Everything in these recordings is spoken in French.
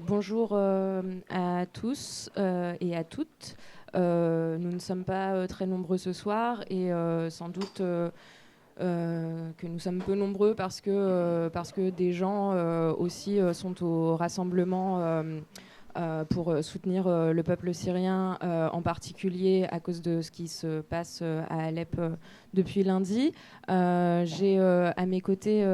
Bonjour à tous et à toutes. Nous ne sommes pas très nombreux ce soir et sans doute que nous sommes peu nombreux parce que des gens aussi sont au rassemblement pour soutenir le peuple syrien, en particulier à cause de ce qui se passe à Alep depuis lundi. J'ai à mes côtés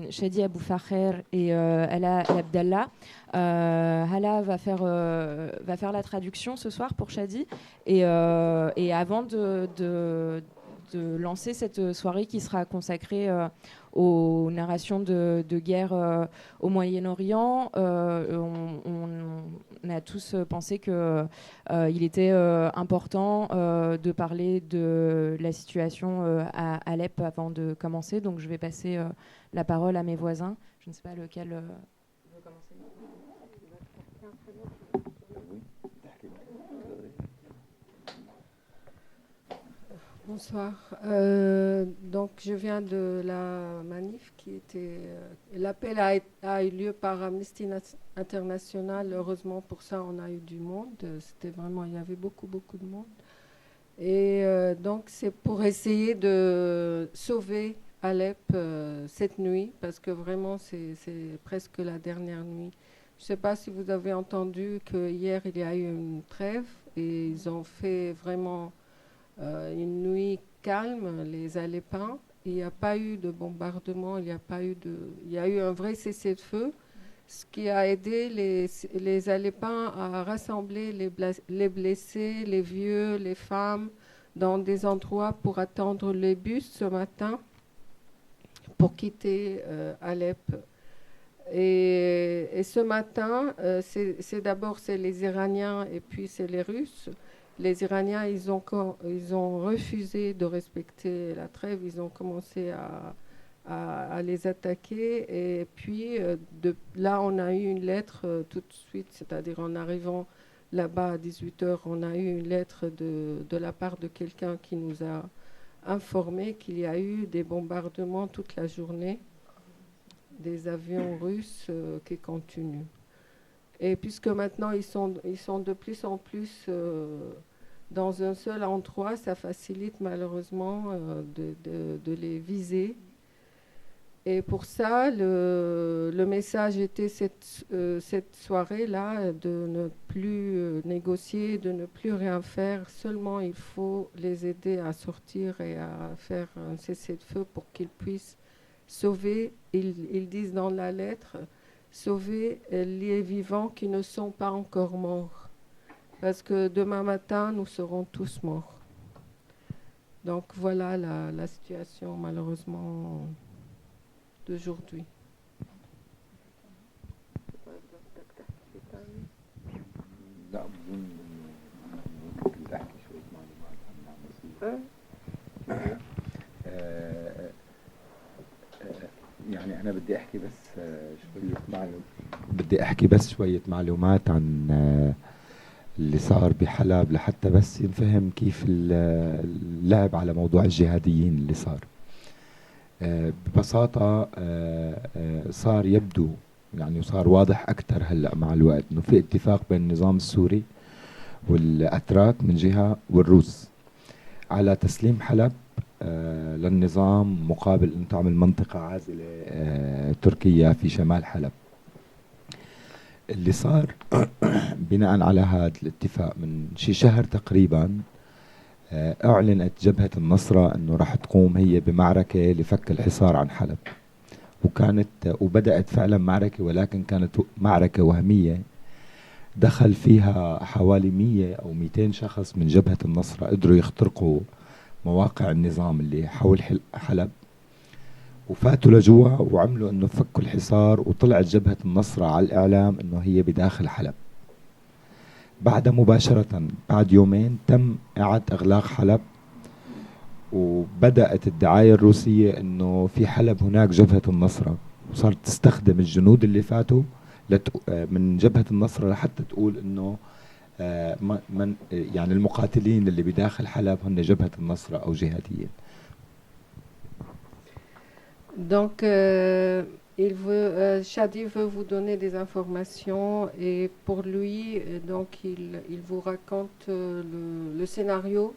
Shadi Abou Fakher et Hala El Abdallah. Hala va faire la traduction ce soir pour Shadi. Et avant de lancer cette soirée qui sera consacrée aux narrations de guerre au Moyen-Orient, on a tous pensé qu'il était important de parler de la situation à Alep avant de commencer. Donc je vais passer la parole à mes voisins. Je ne sais pas lequel veut commencer. Bonsoir. Donc, je viens de la manif qui était. L'appel a eu lieu par Amnesty International. Heureusement, pour ça, on a eu du monde. C'était vraiment, il y avait beaucoup, beaucoup de monde. Et donc, c'est pour essayer de sauver Alep cette nuit, parce que vraiment, c'est presque la dernière nuit. Je ne sais pas si vous avez entendu qu'hier, il y a eu une trêve et ils ont fait vraiment une nuit calme, les Alepins. Il n'y a pas eu de bombardement, il y a eu un vrai cessez-le-feu, ce qui a aidé les Alepins à rassembler les blessés, les vieux, les femmes, dans des endroits pour attendre les bus ce matin pour quitter Alep. Et ce matin, c'est d'abord c'est les Iraniens et puis c'est les Russes. Les Iraniens, ils ont refusé de respecter la trêve. Ils ont commencé à les attaquer. Et puis, là, on a eu une lettre tout de suite, c'est-à-dire en arrivant là-bas à 18h, on a eu une lettre de la part de quelqu'un qui nous a informé qu'il y a eu des bombardements toute la journée, des avions russes qui continuent. Et puisque maintenant ils sont de plus en plus dans un seul endroit, ça facilite malheureusement de les viser. Et pour ça, le message était cette soirée-là de ne plus négocier, de ne plus rien faire. Seulement, il faut les aider à sortir et à faire un cessez-le-feu pour qu'ils puissent sauver, ils disent dans la lettre, sauver les vivants qui ne sont pas encore morts. Parce que demain matin, nous serons tous morts. Donc voilà la situation malheureusement d'aujourd'hui. يعني أنا بدي أحكي بس شوية معلومات عن اللي صار بحلب لحتى بس ينفهم كيف اللعب على موضوع الجهاديين اللي صار. ببساطة صار يبدو يعني صار واضح أكثر هلأ مع الوقت إنه في اتفاق بين النظام السوري والأتراك من جهة والروس على تسليم حلب للنظام مقابل أن تعمل منطقة عازلة تركيا في شمال حلب. اللي صار بناء على هذا الاتفاق من شي شهر تقريبا أعلنت جبهة النصرة أنه راح تقوم هي بمعركة لفك الحصار عن حلب، وبدأت فعلا معركة، ولكن كانت معركة وهمية دخل فيها حوالي 100 أو 200 شخص من جبهة النصرة، قدروا يخترقوا مواقع النظام اللي حول حلب وفاتوا لجوا وعملوا انه فكوا الحصار، وطلعت جبهة النصرة على الاعلام انه هي بداخل حلب. بعدها مباشرة بعد يومين تم اعادة اغلاق حلب، وبدأت الدعاية الروسية انه في حلب هناك جبهة النصرة، وصارت تستخدم الجنود اللي فاتوا من جبهة النصرة لحتى تقول انه يعني المقاتلين اللي بداخل حلب هن جبهة النصرة او جهاديين. Donc, Shadi veut vous donner des informations et pour lui, donc, il vous raconte le scénario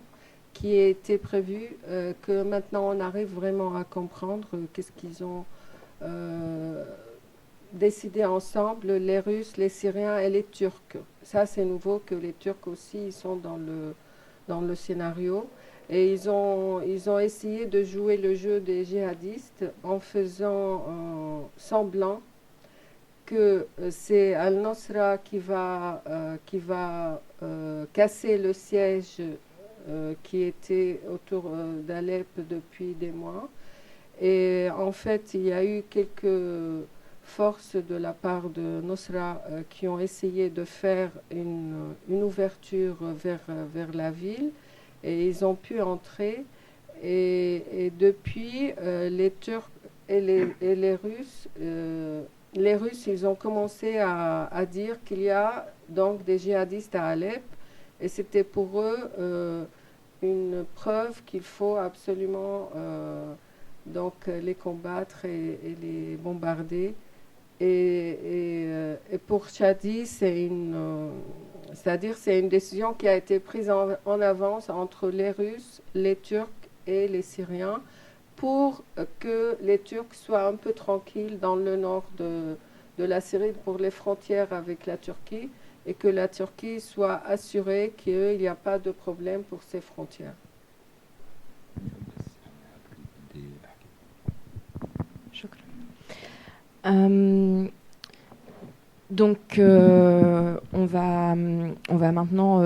qui a été prévu, que maintenant on arrive vraiment à comprendre qu'est-ce qu'ils ont décidé ensemble, les Russes, les Syriens et les Turcs. Ça, c'est nouveau que les Turcs aussi ils sont dans le scénario. Et ils ont essayé de jouer le jeu des djihadistes en faisant semblant que c'est Al-Nosra qui va casser le siège qui était autour d'Alep depuis des mois. Et en fait, il y a eu quelques forces de la part de Nosra qui ont essayé de faire une ouverture vers la ville. Et ils ont pu entrer. Et depuis, les Turcs et les Russes, ils ont commencé à dire qu'il y a donc des djihadistes à Alep. Et c'était pour eux une preuve qu'il faut absolument donc les combattre et les bombarder. Et pour Shadi, c'est-à-dire c'est une décision qui a été prise en avance entre les Russes, les Turcs et les Syriens pour que les Turcs soient un peu tranquilles dans le nord de la Syrie pour les frontières avec la Turquie et que la Turquie soit assurée qu'il n'y a pas de problème pour ses frontières. Donc, on va maintenant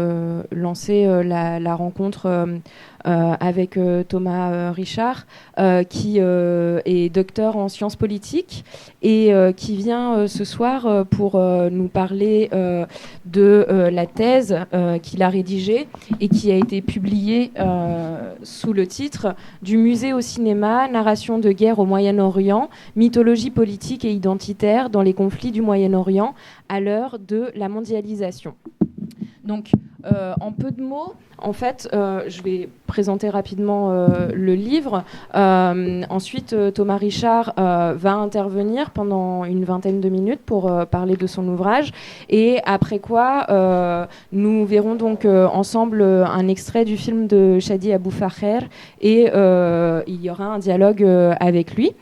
lancer la rencontre avec Thomas Richard, qui est docteur en sciences politiques et qui vient ce soir pour nous parler de la thèse qu'il a rédigée et qui a été publiée sous le titre « Du musée au cinéma, narration de guerre au Moyen-Orient, mythologie politique et identitaire dans les conflits du Moyen-Orient à l'heure de la mondialisation ». Donc, en peu de mots, en fait, je vais présenter rapidement le livre. Ensuite, Thomas Richard va intervenir pendant une vingtaine de minutes pour parler de son ouvrage. Et après quoi, nous verrons donc ensemble un extrait du film de Shadi Abou Fakher et il y aura un dialogue avec lui.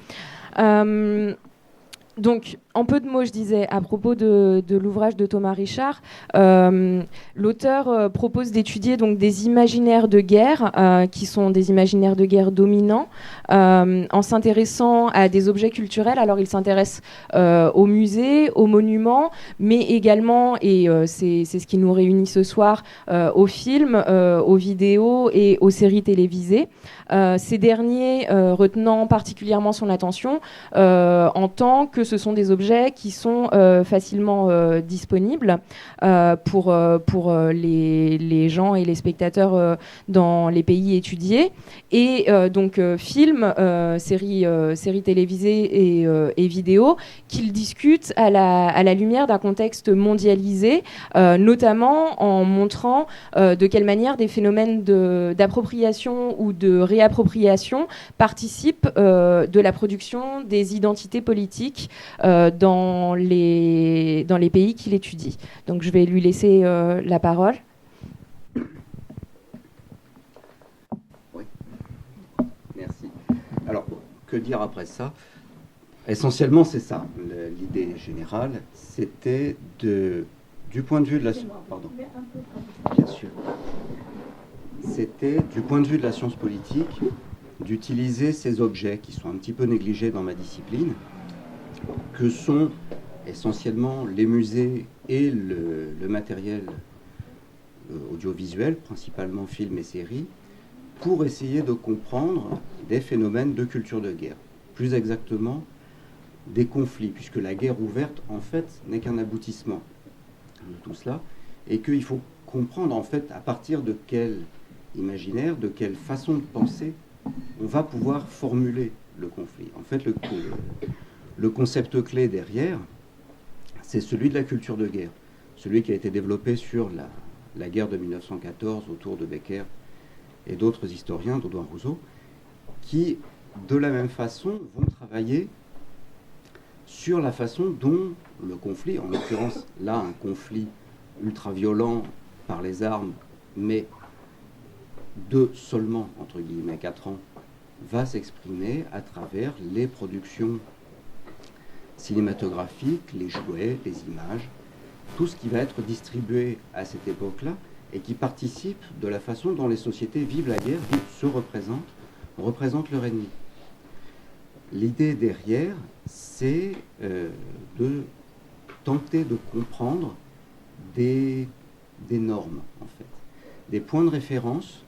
Donc, en peu de mots, je disais, à propos de l'ouvrage de Thomas Richard, l'auteur propose d'étudier donc des imaginaires de guerre, qui sont des imaginaires de guerre dominants, en s'intéressant à des objets culturels. Alors, il s'intéresse aux musées, aux monuments, mais également, et c'est ce qui nous réunit ce soir, aux films, aux vidéos et aux séries télévisées. Ces derniers retenant particulièrement son attention en tant que ce sont des objets qui sont facilement disponibles pour les gens et les spectateurs dans les pays étudiés. Et donc films, séries télévisées et vidéos qu'ils discutent à la lumière d'un contexte mondialisé, notamment en montrant de quelle manière des phénomènes d'appropriation ou de réappropriation participent de la production des identités politiques dans les pays qu'il étudie. Donc je vais lui laisser la parole. Oui, merci. Alors, que dire après ça ? Essentiellement, c'est ça. L'idée générale, c'était du point de vue de la... Pardon. Bien sûr. C'était, du point de vue de la science politique, d'utiliser ces objets qui sont un petit peu négligés dans ma discipline, que sont essentiellement les musées et le matériel audiovisuel, principalement films et séries, pour essayer de comprendre des phénomènes de culture de guerre. Plus exactement, des conflits, puisque la guerre ouverte, en fait, n'est qu'un aboutissement de tout cela, et qu'il faut comprendre, en fait, à partir de quel imaginaire, de quelle façon de penser, on va pouvoir formuler le conflit. En fait, le concept clé derrière, c'est celui de la culture de guerre, celui qui a été développé sur la guerre de 1914 autour de Becker et d'autres historiens, d'Audouin Rousseau, qui de la même façon, vont travailler sur la façon dont le conflit, en l'occurrence là un conflit ultra-violent par les armes, mais de seulement, entre guillemets, 4 ans, va s'exprimer à travers les productions cinématographiques, les jouets, les images, tout ce qui va être distribué à cette époque-là et qui participe de la façon dont les sociétés vivent la guerre, se représentent leur ennemi. L'idée derrière, c'est de tenter de comprendre des normes, en fait, des points de référence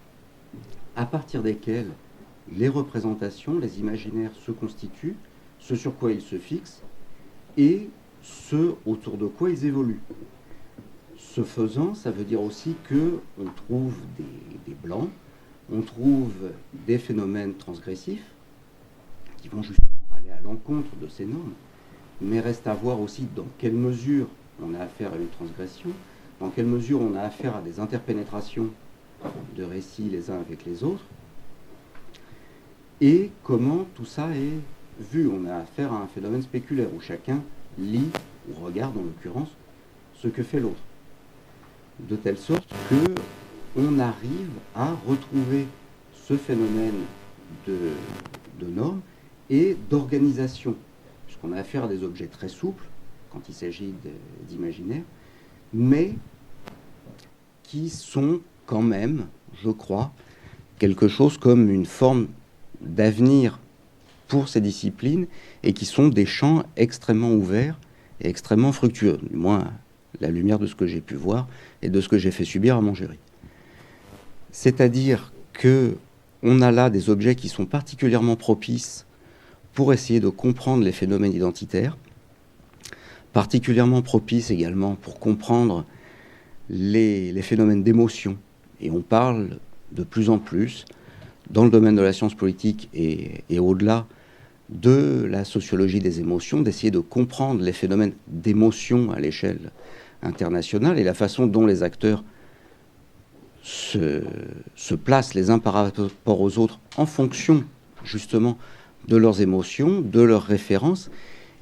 à partir desquels les représentations, les imaginaires se constituent, ce sur quoi ils se fixent et ce autour de quoi ils évoluent. Ce faisant, ça veut dire aussi qu'on trouve des blancs, on trouve des phénomènes transgressifs qui vont justement aller à l'encontre de ces normes, mais reste à voir aussi dans quelle mesure on a affaire à une transgression, dans quelle mesure on a affaire à des interpénétrations de récits les uns avec les autres, et comment tout ça est vu. On a affaire à un phénomène spéculaire où chacun lit ou regarde en l'occurrence ce que fait l'autre, de telle sorte que on arrive à retrouver ce phénomène de normes et d'organisation, puisqu'on a affaire à des objets très souples quand il s'agit d'imaginaire, mais qui sont quand même, je crois, quelque chose comme une forme d'avenir pour ces disciplines et qui sont des champs extrêmement ouverts et extrêmement fructueux, du moins à la lumière de ce que j'ai pu voir et de ce que j'ai fait subir à mon jury. C'est-à-dire qu'on a là des objets qui sont particulièrement propices pour essayer de comprendre les phénomènes identitaires, particulièrement propices également pour comprendre les phénomènes d'émotion. Et on parle de plus en plus, dans le domaine de la science politique et au-delà, de la sociologie des émotions, d'essayer de comprendre les phénomènes d'émotion à l'échelle internationale et la façon dont les acteurs se placent les uns par rapport aux autres en fonction justement de leurs émotions, de leurs références,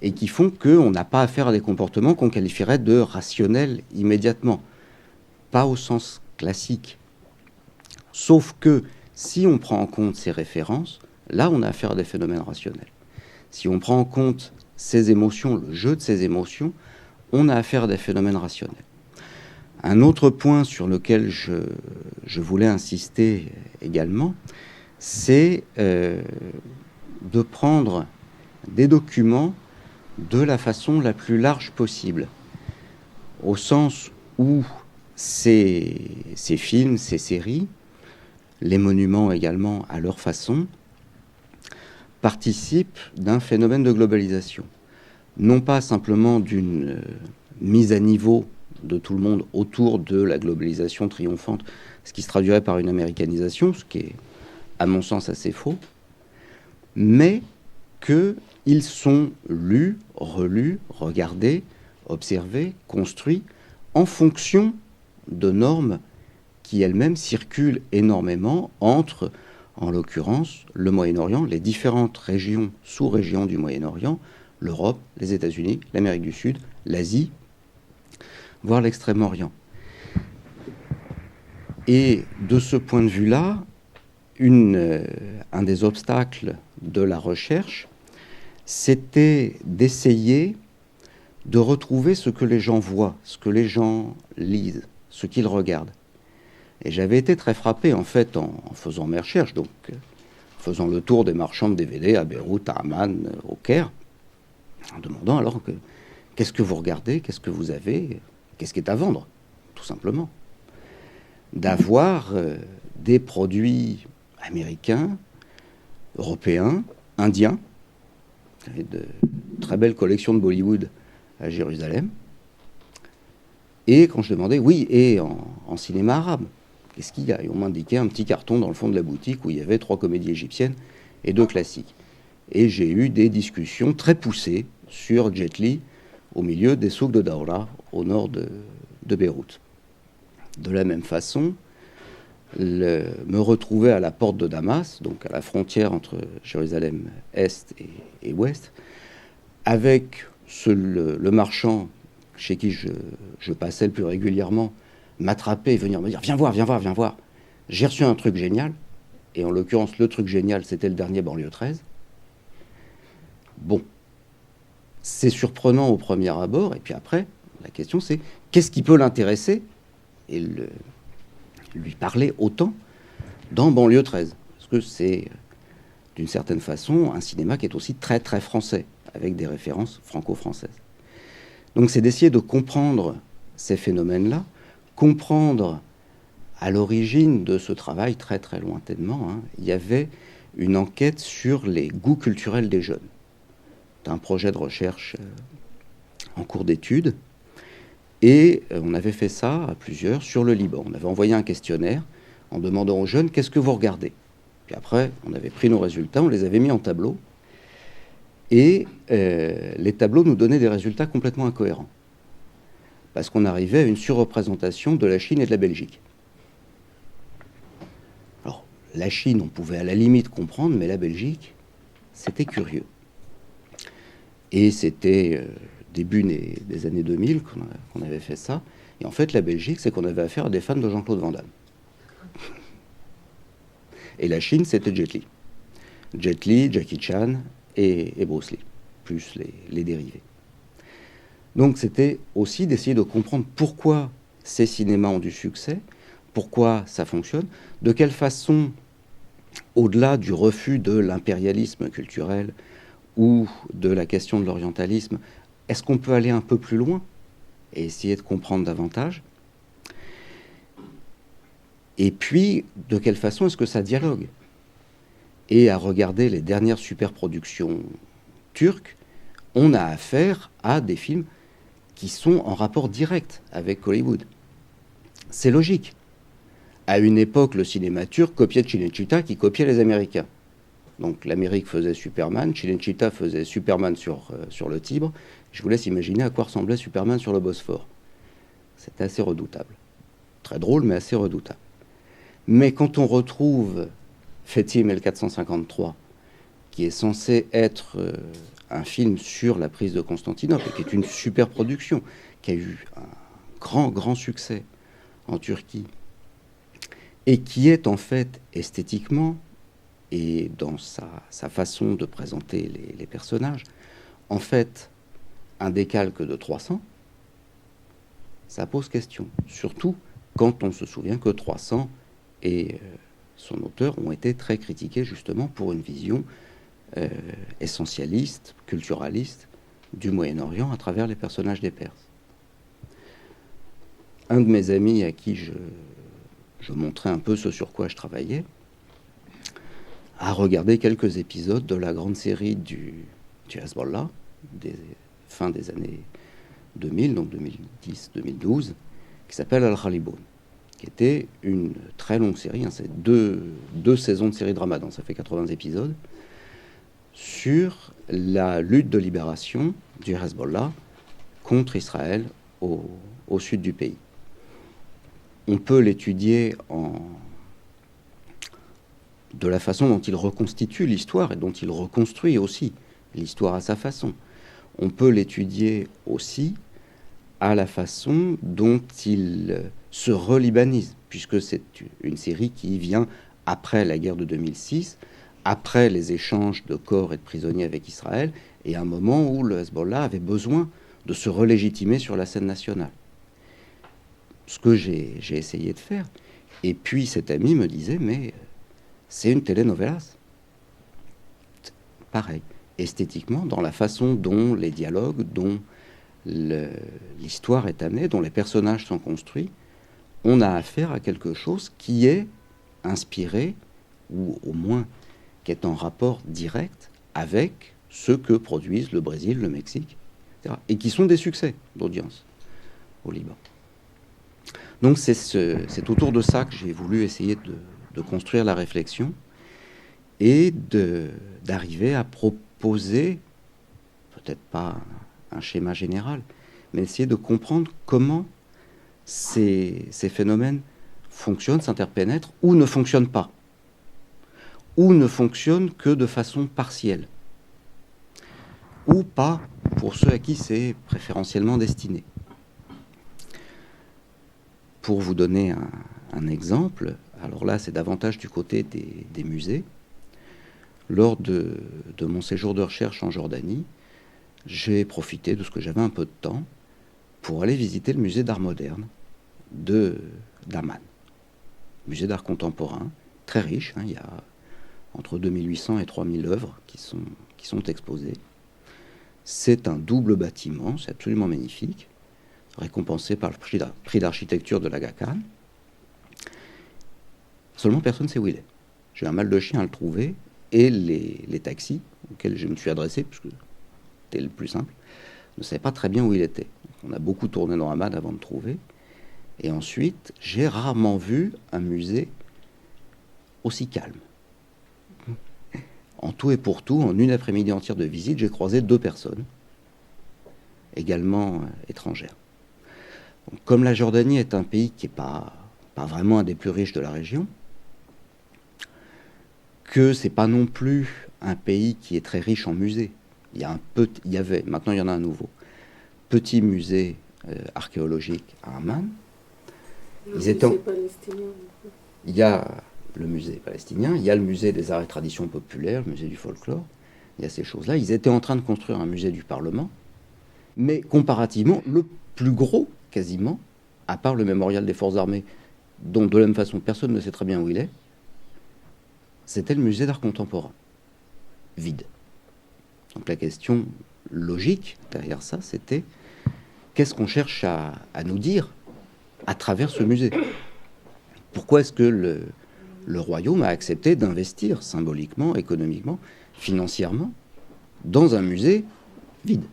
et qui font qu'on n'a pas affaire à des comportements qu'on qualifierait de rationnels immédiatement. Pas au sens classique. Sauf que si on prend en compte ces références, là on a affaire à des phénomènes rationnels. Si on prend en compte ces émotions, le jeu de ces émotions, on a affaire à des phénomènes rationnels. Un autre point sur lequel je voulais insister également, c'est de prendre des documents de la façon la plus large possible, au sens où ces films, ces séries, les monuments également à leur façon, participent d'un phénomène de globalisation. Non pas simplement d'une mise à niveau de tout le monde autour de la globalisation triomphante, ce qui se traduirait par une américanisation, ce qui est, à mon sens, assez faux, mais qu'ils sont lus, relus, regardés, observés, construits, en fonction de normes qui elles-mêmes circulent énormément entre, en l'occurrence, le Moyen-Orient, les différentes régions, sous-régions du Moyen-Orient, l'Europe, les États-Unis, l'Amérique du Sud, l'Asie, voire l'Extrême-Orient. Et de ce point de vue-là, un des obstacles de la recherche, c'était d'essayer de retrouver ce que les gens voient, ce que les gens lisent, ce qu'ils regardent. Et j'avais été très frappé, en fait, en faisant mes recherches, donc en faisant le tour des marchands de DVD à Beyrouth, à Amman, au Caire, en demandant alors qu'est-ce que vous regardez, qu'est-ce que vous avez, qu'est-ce qui est à vendre, tout simplement. D'avoir des produits américains, européens, indiens, de très belles collections de Bollywood à Jérusalem. Et quand je demandais, oui, et en cinéma arabe, qu'est-ce qu'il y a ? Et on m'indiquait un petit carton dans le fond de la boutique où il y avait 3 comédies égyptiennes et 2 classiques. Et j'ai eu des discussions très poussées sur Jet Li au milieu des souks de Daura, au nord de Beyrouth. De la même façon, me retrouver à la porte de Damas, donc à la frontière entre Jérusalem-Est et Ouest, avec le marchand chez qui je passais le plus régulièrement, m'attraper et venir me dire « Viens voir, viens voir, viens voir. J'ai reçu un truc génial. » Et en l'occurrence, le truc génial, c'était le dernier Banlieue 13. Bon, c'est surprenant au premier abord, et puis après, la question c'est qu'est-ce qui peut l'intéresser et lui parler autant dans Banlieue 13 ? Parce que c'est, d'une certaine façon, un cinéma qui est aussi très très français, avec des références franco-françaises. Donc c'est d'essayer de comprendre ces phénomènes-là, comprendre à l'origine de ce travail, très très lointainement, il y avait une enquête sur les goûts culturels des jeunes. C'est un projet de recherche en cours d'étude. Et on avait fait ça à plusieurs sur le Liban. On avait envoyé un questionnaire en demandant aux jeunes « Qu'est-ce que vous regardez ?» Puis après, on avait pris nos résultats, on les avait mis en tableau. Et les tableaux nous donnaient des résultats complètement incohérents. Parce qu'on arrivait à une surreprésentation de la Chine et de la Belgique. Alors, la Chine, on pouvait à la limite comprendre, mais la Belgique, c'était curieux. Et c'était début des années 2000 qu'on avait fait ça. Et en fait, la Belgique, c'est qu'on avait affaire à des fans de Jean-Claude Van Damme. Et la Chine, c'était Jet Li. Jet Li, Jackie Chan et Bruce Lee, plus les dérivés. Donc c'était aussi d'essayer de comprendre pourquoi ces cinémas ont du succès, pourquoi ça fonctionne, de quelle façon, au-delà du refus de l'impérialisme culturel ou de la question de l'orientalisme, est-ce qu'on peut aller un peu plus loin et essayer de comprendre davantage ? Et puis, de quelle façon est-ce que ça dialogue ? Et à regarder les dernières superproductions turques, on a affaire à des films qui sont en rapport direct avec Hollywood. C'est logique. À une époque, le cinéma turc copiait Cinecittà qui copiait les Américains. Donc l'Amérique faisait Superman, Cinecittà faisait Superman sur le Tibre. Je vous laisse imaginer à quoi ressemblait Superman sur le Bosphore. C'était assez redoutable. Très drôle, mais assez redoutable. Mais quand on retrouve Fethi 1453, qui est censé être un film sur la prise de Constantinople, qui est une super production, qui a eu un grand succès en Turquie, et qui est en fait esthétiquement et dans sa façon de présenter les personnages, en fait, un décalque de 300, ça pose question. Surtout quand on se souvient que 300 et son auteur ont été très critiqués justement pour une vision essentialiste, culturaliste du Moyen-Orient à travers les personnages des Perses. Un de mes amis à qui je montrais un peu ce sur quoi je travaillais a regardé quelques épisodes de la grande série du Hezbollah, fin des années 2000, donc 2010-2012, qui s'appelle Al-Khaliboun, qui était une très longue série, c'est deux saisons de série de Ramadan, ça fait 80 épisodes, sur la lutte de libération du Hezbollah contre Israël au sud du pays. On peut l'étudier de la façon dont il reconstitue l'histoire et dont il reconstruit aussi l'histoire à sa façon. On peut l'étudier aussi à la façon dont il se relibanise, puisque c'est une série qui vient après la guerre de 2006, après les échanges de corps et de prisonniers avec Israël, et à un moment où le Hezbollah avait besoin de se relégitimer sur la scène nationale. Ce que j'ai essayé de faire. Et puis cet ami me disait, mais c'est une telenovelas. Pareil, esthétiquement, dans la façon dont les dialogues, dont l'histoire est amenée, dont les personnages sont construits, on a affaire à quelque chose qui est inspiré, ou au moins qui est en rapport direct avec ce que produisent le Brésil, le Mexique, etc. Et qui sont des succès d'audience au Liban. Donc c'est autour de ça que j'ai voulu essayer de construire la réflexion et d'arriver à proposer, peut-être pas un schéma général, mais essayer de comprendre comment ces phénomènes fonctionne, s'interpénètre, ou ne fonctionne pas, ou ne fonctionne que de façon partielle, ou pas pour ceux à qui c'est préférentiellement destiné. Pour vous donner un exemple, alors là c'est davantage du côté des musées. Lors de mon séjour de recherche en Jordanie, j'ai profité de ce que j'avais un peu de temps pour aller visiter le musée d'art moderne d'Amman. Musée d'art contemporain, très riche, hein, il y a entre 2800 et 3000 œuvres qui sont exposées. C'est un double bâtiment, c'est absolument magnifique, récompensé par le prix d'architecture de l'Aga Khan. Seulement personne ne sait où il est. J'ai un mal de chien à le trouver, et les taxis auxquels je me suis adressé, puisque c'était le plus simple, ne savaient pas très bien où il était. On a beaucoup tourné dans Amman avant de trouver. Et ensuite, j'ai rarement vu un musée aussi calme. En tout et pour tout, en une après-midi entière de visite, j'ai croisé 2 personnes, également étrangères. Donc, comme la Jordanie est un pays qui n'est pas vraiment un des plus riches de la région, que c'est pas non plus un pays qui est très riche en musées. Il y avait, maintenant il y en a un nouveau, petit musée archéologique à Amman. Il y a le musée palestinien, il y a le musée des arts et traditions populaires, le musée du folklore, il y a ces choses-là. Ils étaient en train de construire un musée du Parlement, mais comparativement, le plus gros, quasiment, à part le mémorial des forces armées, dont de la même façon personne ne sait très bien où il est, c'était le musée d'art contemporain, vide. Donc la question logique derrière ça, c'était qu'est-ce qu'on cherche à nous dire à travers ce musée? Pourquoi est-ce que le royaume a accepté d'investir symboliquement, économiquement, financièrement dans un musée vide?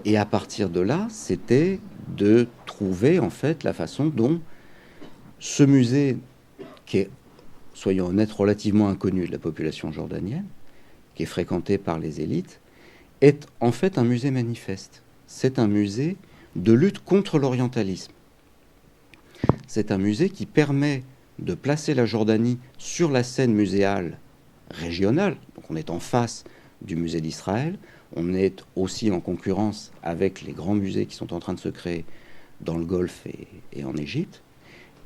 Et à partir de là, c'était de trouver en fait la façon dont ce musée, qui est, soyons honnêtes, relativement inconnu de la population jordanienne, qui est fréquenté par les élites, est en fait un musée manifeste. C'est un musée de lutte contre l'orientalisme. C'est un musée qui permet de placer la Jordanie sur la scène muséale régionale. Donc on est en face du musée d'Israël, on est aussi en concurrence avec les grands musées qui sont en train de se créer dans le Golfe et en Égypte.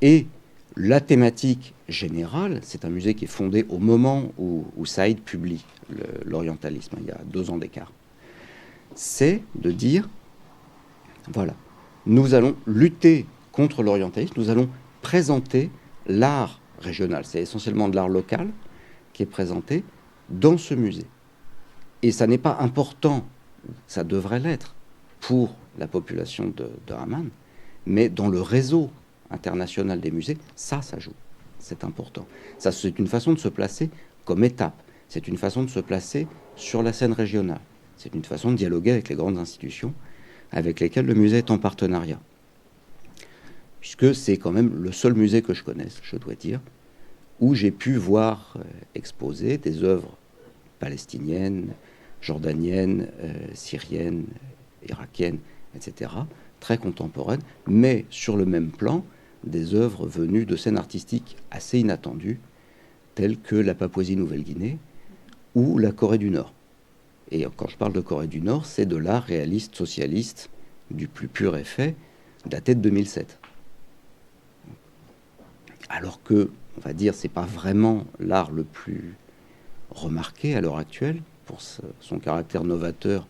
Et la thématique générale, c'est un musée qui est fondé au moment où Saïd publie l'orientalisme, il y a 2 ans d'écart. C'est de dire, voilà, nous allons lutter contre l'orientalisme, nous allons présenter l'art régional. C'est essentiellement de l'art local qui est présenté dans ce musée. Et ça n'est pas important, ça devrait l'être, pour la population de Amman, mais dans le réseau international des musées, ça joue. C'est important. Ça, c'est une façon de se placer comme étape. C'est une façon de se placer sur la scène régionale. C'est une façon de dialoguer avec les grandes institutions avec lesquelles le musée est en partenariat. Puisque c'est quand même le seul musée que je connaisse, je dois dire, où j'ai pu voir exposer des œuvres palestiniennes, jordaniennes, syriennes, irakiennes, etc., très contemporaines, mais sur le même plan, des œuvres venues de scènes artistiques assez inattendues, telles que la Papouasie-Nouvelle-Guinée ou la Corée du Nord. Et quand je parle de Corée du Nord, c'est de l'art réaliste socialiste du plus pur effet, daté de 2007. Alors que, on va dire, c'est pas vraiment l'art le plus remarqué à l'heure actuelle pour son caractère novateur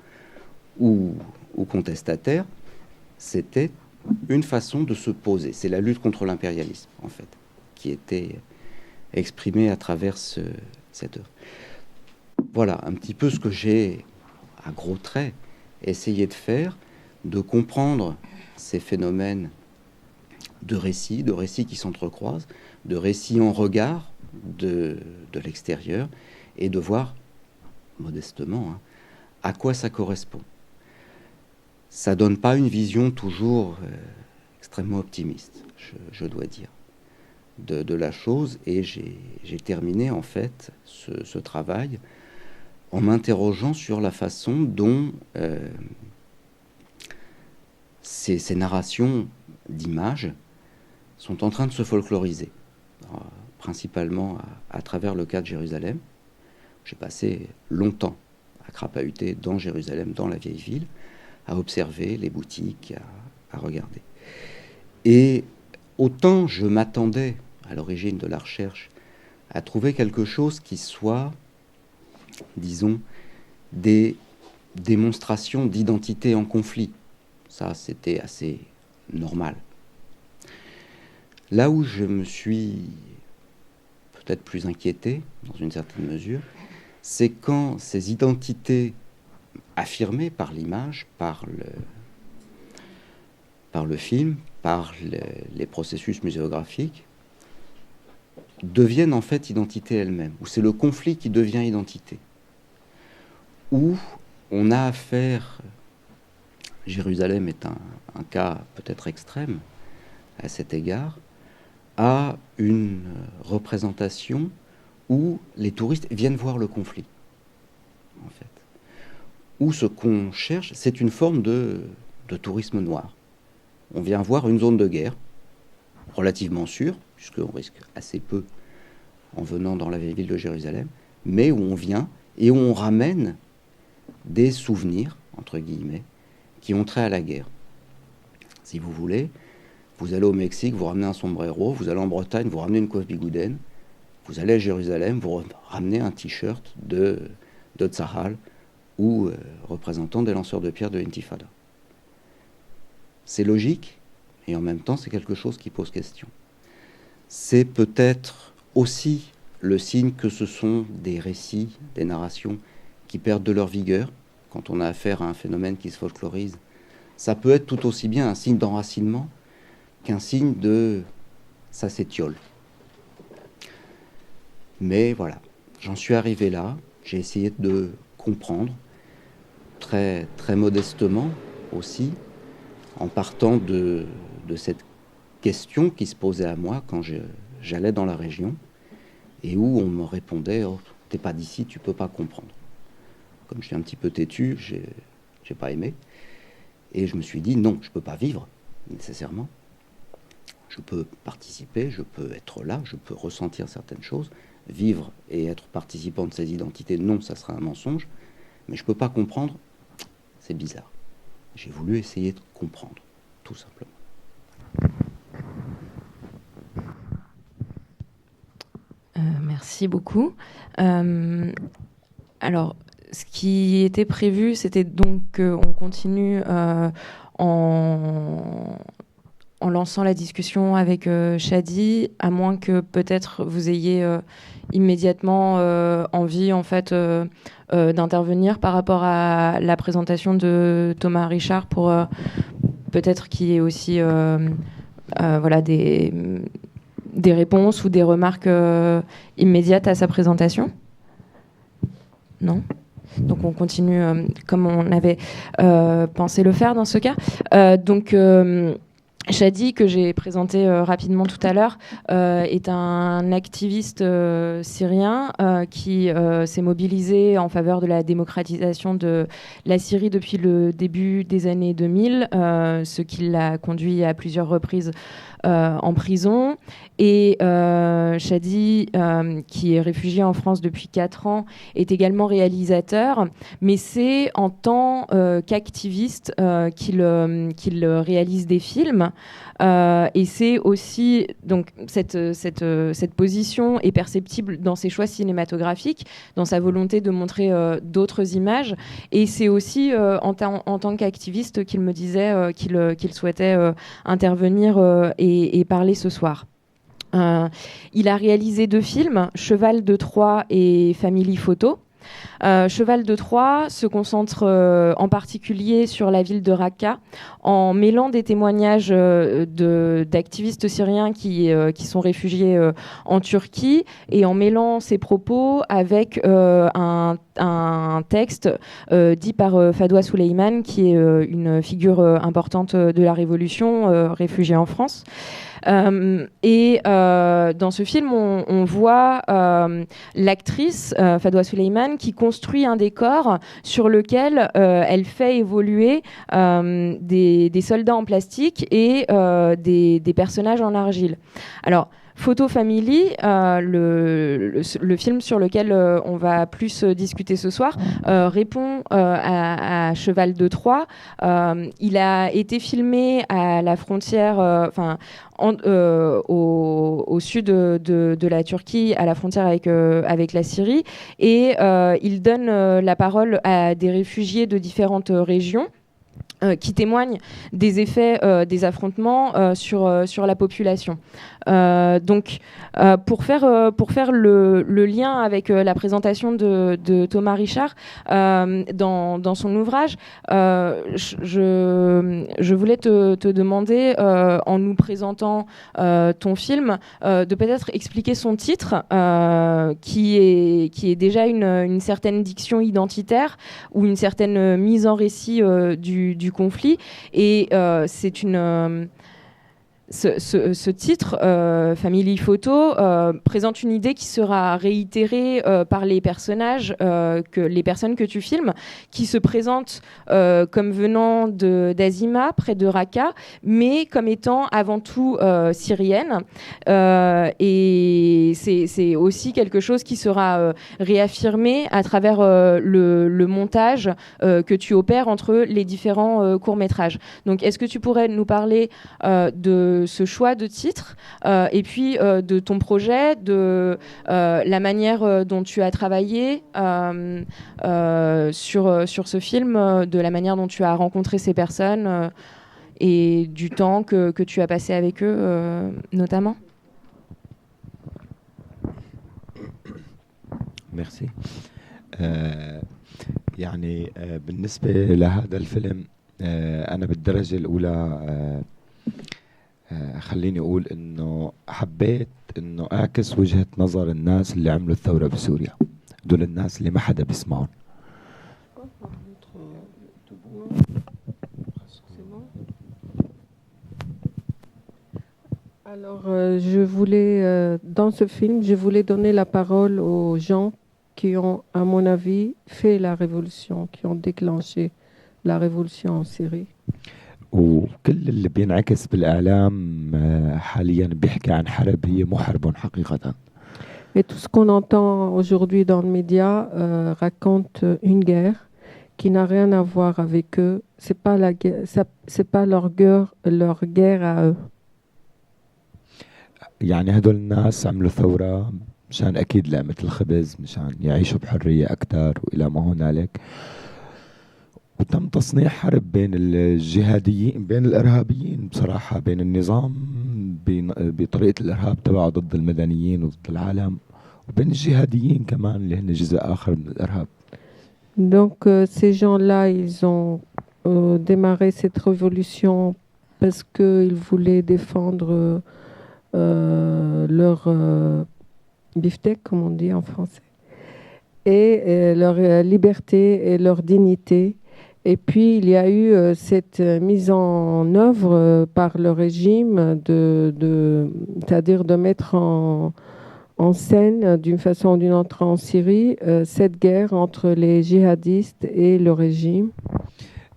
ou contestataire, c'était une façon de se poser. C'est la lutte contre l'impérialisme, en fait, qui était exprimée à travers cette œuvre. Voilà un petit peu ce que j'ai, à gros traits, essayé de faire, de comprendre ces phénomènes de récits qui s'entrecroisent, de récits en regard de l'extérieur, et de voir, modestement, à quoi ça correspond. Ça donne pas une vision toujours extrêmement optimiste, je dois dire, de la chose. Et j'ai terminé, en fait, ce travail en m'interrogeant sur la façon dont ces narrations d'images sont en train de se folkloriser, principalement à travers le cas de Jérusalem. J'ai passé longtemps à crapahuter dans Jérusalem, dans la vieille ville, à observer les boutiques, à regarder. Et autant je m'attendais, à l'origine de la recherche, à trouver quelque chose qui soit, disons, des démonstrations d'identité en conflit. Ça, c'était assez normal. Là où je me suis peut-être plus inquiété, dans une certaine mesure, c'est quand ces identités affirmées par l'image, par le film, par les processus muséographiques, deviennent en fait identité elle-même, où c'est le conflit qui devient identité, où on a affaire, Jérusalem est un cas peut-être extrême à cet égard, à une représentation où les touristes viennent voir le conflit, en fait. Où ce qu'on cherche, c'est une forme de tourisme noir. On vient voir une zone de guerre, relativement sûre, puisqu'on risque assez peu en venant dans la vieille ville de Jérusalem, mais où on vient et où on ramène des souvenirs, entre guillemets, qui ont trait à la guerre. Si vous voulez, vous allez au Mexique, vous ramenez un sombrero, vous allez en Bretagne, vous ramenez une coiffe bigoudaine, vous allez à Jérusalem, vous ramenez un t-shirt de Tzahal ou représentant des lanceurs de pierre de l'Intifada. C'est logique, et en même temps, c'est quelque chose qui pose question. C'est peut-être aussi le signe que ce sont des récits, des narrations qui perdent de leur vigueur quand on a affaire à un phénomène qui se folklorise. Ça peut être tout aussi bien un signe d'enracinement qu'un signe de « ça s'étiole ». Mais voilà, j'en suis arrivé là, j'ai essayé de comprendre, très, très modestement aussi, en partant de cette question qui se posait à moi quand j'allais dans la région, et où on me répondait « oh, t'es pas d'ici, tu peux pas comprendre ». Comme je suis un petit peu têtu, j'ai pas aimé, et je me suis dit « non, je peux pas vivre, nécessairement ». Je peux participer, je peux être là, je peux ressentir certaines choses. Vivre et être participant de ces identités, non, ça serait un mensonge. Mais je ne peux pas comprendre, c'est bizarre. J'ai voulu essayer de comprendre, tout simplement. Merci beaucoup. Alors, ce qui était prévu, c'était donc qu'on continue en lançant la discussion avec Chadi, à moins que peut-être vous ayez immédiatement envie en fait d'intervenir par rapport à la présentation de Thomas Richard pour peut-être qu'il y ait aussi voilà, des réponses ou des remarques immédiates à sa présentation. Non ? Donc on continue comme on avait pensé le faire dans ce cas. Donc Chadi, que j'ai présenté rapidement tout à l'heure, est un activiste syrien qui s'est mobilisé en faveur de la démocratisation de la Syrie depuis le début des années 2000, ce qui l'a conduit à plusieurs reprises en prison. Et Chadi, qui est réfugié en France depuis 4 ans, est également réalisateur, mais c'est en tant qu'activiste qu'il réalise des films. Et c'est aussi, donc, cette position est perceptible dans ses choix cinématographiques, dans sa volonté de montrer d'autres images. Et c'est aussi en tant qu'activiste qu'il me disait qu'il souhaitait intervenir et parler ce soir. Il a réalisé 2 films, Cheval de Troie et Family Photo. Cheval de Troie se concentre en particulier sur la ville de Raqqa en mêlant des témoignages d'activistes syriens qui sont réfugiés en Turquie et en mêlant ses propos avec un texte dit par Fadwa Suleiman, qui est une figure importante de la Révolution, réfugiée en France. Et dans ce film, on voit l'actrice Fadwa Suleiman qui construit un décor sur lequel elle fait évoluer des soldats en plastique et des personnages en argile. Alors, Photo Family, le film sur lequel on va plus discuter ce soir, répond à Cheval de Troie. Il a été filmé à la frontière, au sud de la Turquie, à la frontière avec la Syrie, et il donne la parole à des réfugiés de différentes régions. Qui témoignent des effets des affrontements sur la population. Donc, pour faire le lien avec la présentation de Thomas Richard dans son ouvrage, je voulais te demander, en nous présentant ton film, de peut-être expliquer son titre, qui est déjà une certaine diction identitaire ou une certaine mise en récit du conflit, et c'est ce titre, Family Photo, présente une idée qui sera réitérée par les personnages, les personnes que tu filmes, qui se présentent comme venant d'Azima, près de Raqqa, mais comme étant avant tout syriennes. Et c'est aussi quelque chose qui sera réaffirmé à travers le montage que tu opères entre les différents courts-métrages. Donc, est-ce que tu pourrais nous parler de ce choix de titre, et puis de ton projet, de la manière dont tu as travaillé sur ce film, de la manière dont tu as rencontré ces personnes et du temps que tu as passé avec eux, notamment? Merci. يعني بالنسبة لهذا الفيلم أنا بالدرجة الأولى خليني أقول إنه حبيت إنه أعكس وجهة نظر الناس اللي عملوا الثورة بسوريا. دول الناس اللي ما حدا بيسمعهم. Alors, je voulais, dans ce film, je voulais donner la parole aux gens qui ont, à mon avis, fait la révolution, qui ont déclenché la révolution en Syrie. وكل اللي بينعكس بالإعلام حاليا بيحكي عن حرب هي مو حرب حقيقة. Et tout ce qu'on entend aujourd'hui dans le média raconte une guerre qui n'a rien à voir avec eux. C'est pas la guerre, c'est pas leur guerre à eux. يعني هدول الناس عملوا ثورة مشان أكيد لقمة الخبز، مشان يعيشوا بحرية أكثر وإلى ما هنالك. وتم تصنيع حرب بين الجهاديين، بين الإرهابيين بصراحة، بين النظام بطريقة الإرهاب تبعه ضد المدنيين وضد العالم، وبين الجهاديين كمان اللي هن جزء آخر من الإرهاب. Donc ces gens-là, ils ont démarré cette révolution parce qu'ils voulaient défendre leur beefsteak, comme on dit en français, et leur liberté et leur dignité. Et puis, il y a eu cette mise en œuvre par le régime, c'est-à-dire de mettre en scène, d'une façon ou d'une autre en Syrie, cette guerre entre les djihadistes et le régime.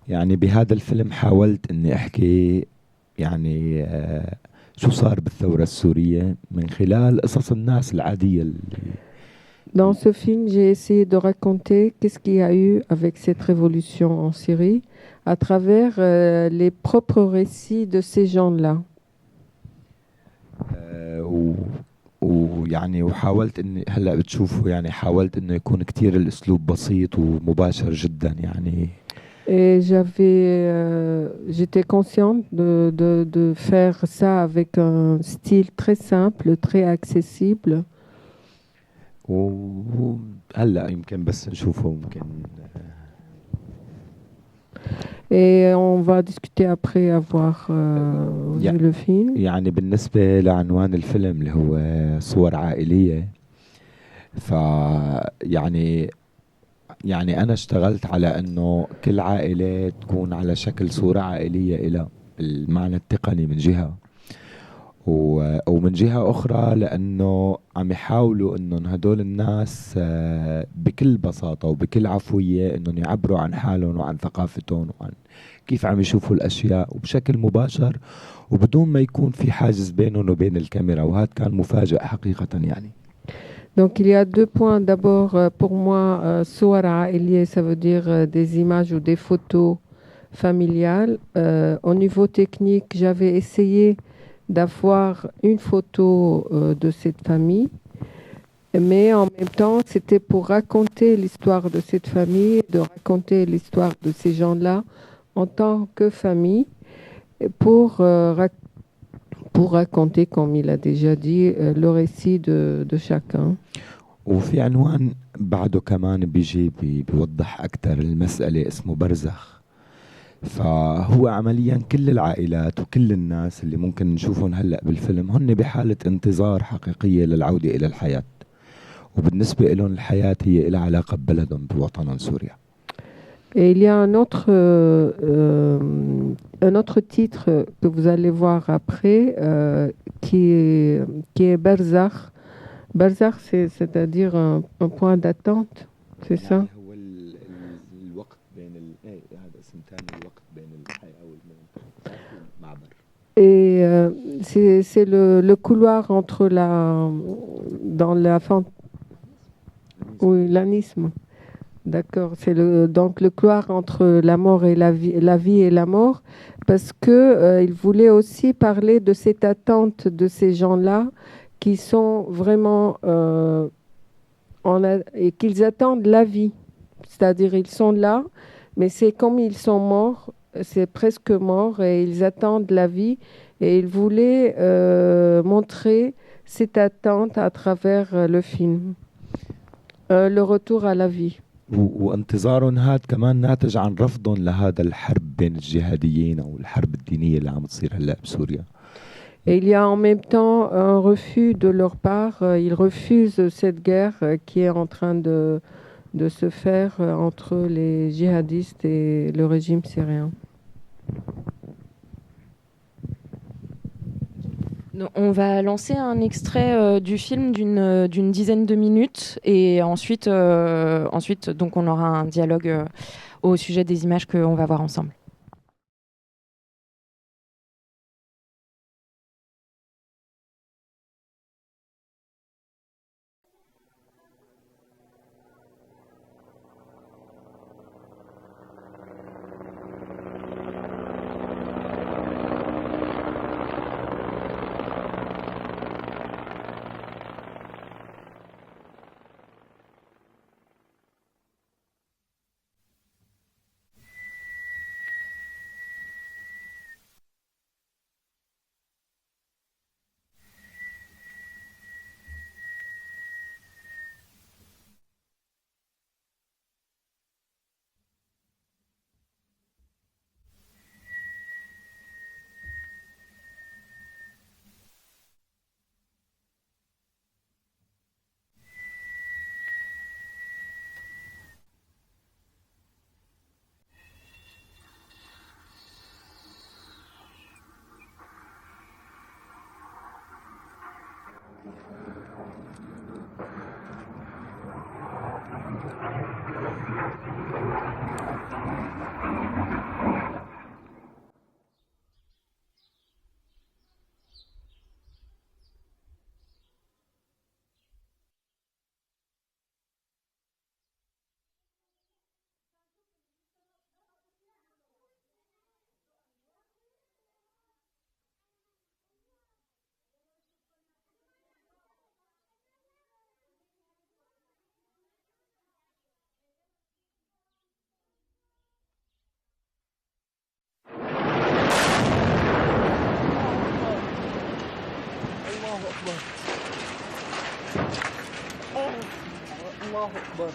يعني بهذا الفيلم حاولت إني أحكي يعني شو صار بالثورة السورية من خلال قصص الناس العادية. Dans ce film, j'ai essayé de raconter qu'est-ce qu'il y a eu avec cette révolution en Syrie à travers les propres récits de ces gens-là. ويعني وحاولت اني هلا بتشوفوا يعني حاولت انه يكون كتير الاسلوب بسيط ومباشر جدا يعني. Et j'étais consciente de faire ça avec un style très simple, très accessible. وهلا يمكن بس نشوفه ممكن. Et on va discuter après avoir vu le film. يعني بالنسبة لعنوان الفيلم اللي هو صور عائلية، يعني أنا اشتغلت على أنه كل عائلة تكون على شكل صورة عائلية إلى المعنى التقني من جهة، ومن جهة أخرى لأنه عم يحاولوا أنهم هدول الناس بكل بساطة وبكل عفوية أنهم يعبروا عن حالهم وعن ثقافتهم وعن كيف عم يشوفوا الأشياء وبشكل مباشر وبدون ما يكون في حاجز بينهم وبين الكاميرا، وهذا كان مفاجئ حقيقة يعني. Donc il y a deux points. D'abord, pour moi, Suwar Ailiye, ça veut dire des images ou des photos familiales. Au niveau technique, j'avais essayé d'avoir une photo de cette famille, mais en même temps, c'était pour raconter l'histoire de cette famille, de raconter l'histoire de ces gens-là en tant que famille, pour raconter, comme il a déjà dit, le récit de chacun. وفي عنوان بعده كمان بيجي بيوضح أكثر المسألة اسمه برزخ. فهو عمليا كل العائلات وكل الناس اللي ممكن نشوفهم هلأ بالفيلم هن بحالة انتظار حقيقية للعودة إلى الحياة، وبالنسبة لهم الحياة هي لها علاقة ببلدهم بوطنهم سوريا. Et il y a un autre titre que vous allez voir après qui est Barzakh. Barzakh, c'est-à-dire un point d'attente, c'est ça? هو الوقت بين هذا اسم ثاني، الوقت بين الحياة والموت، معبر. Et c'est le couloir entre oui, l'anisme. D'accord, c'est donc le couloir entre la mort et la vie et la mort, parce que il voulait aussi parler de cette attente de ces gens-là qui sont vraiment et qu'ils attendent la vie, c'est-à-dire ils sont là, mais c'est comme ils sont morts, c'est presque mort et ils attendent la vie, et il voulait montrer cette attente à travers le film, le retour à la vie. وانتظارهم هاد كمان ناتج عن رفضهم لهذا الحرب بين الجهاديين او الحرب الدينيه اللي عم تصير هلا بسوريا. Et il y a en même temps un refus de leur part. Ils refusent cette guerre qui est en train de se faire entre les djihadistes et le régime syrien. On va lancer un extrait du film d'une dizaine de minutes et ensuite donc on aura un dialogue au sujet des images qu'on va voir ensemble. الله أكبر.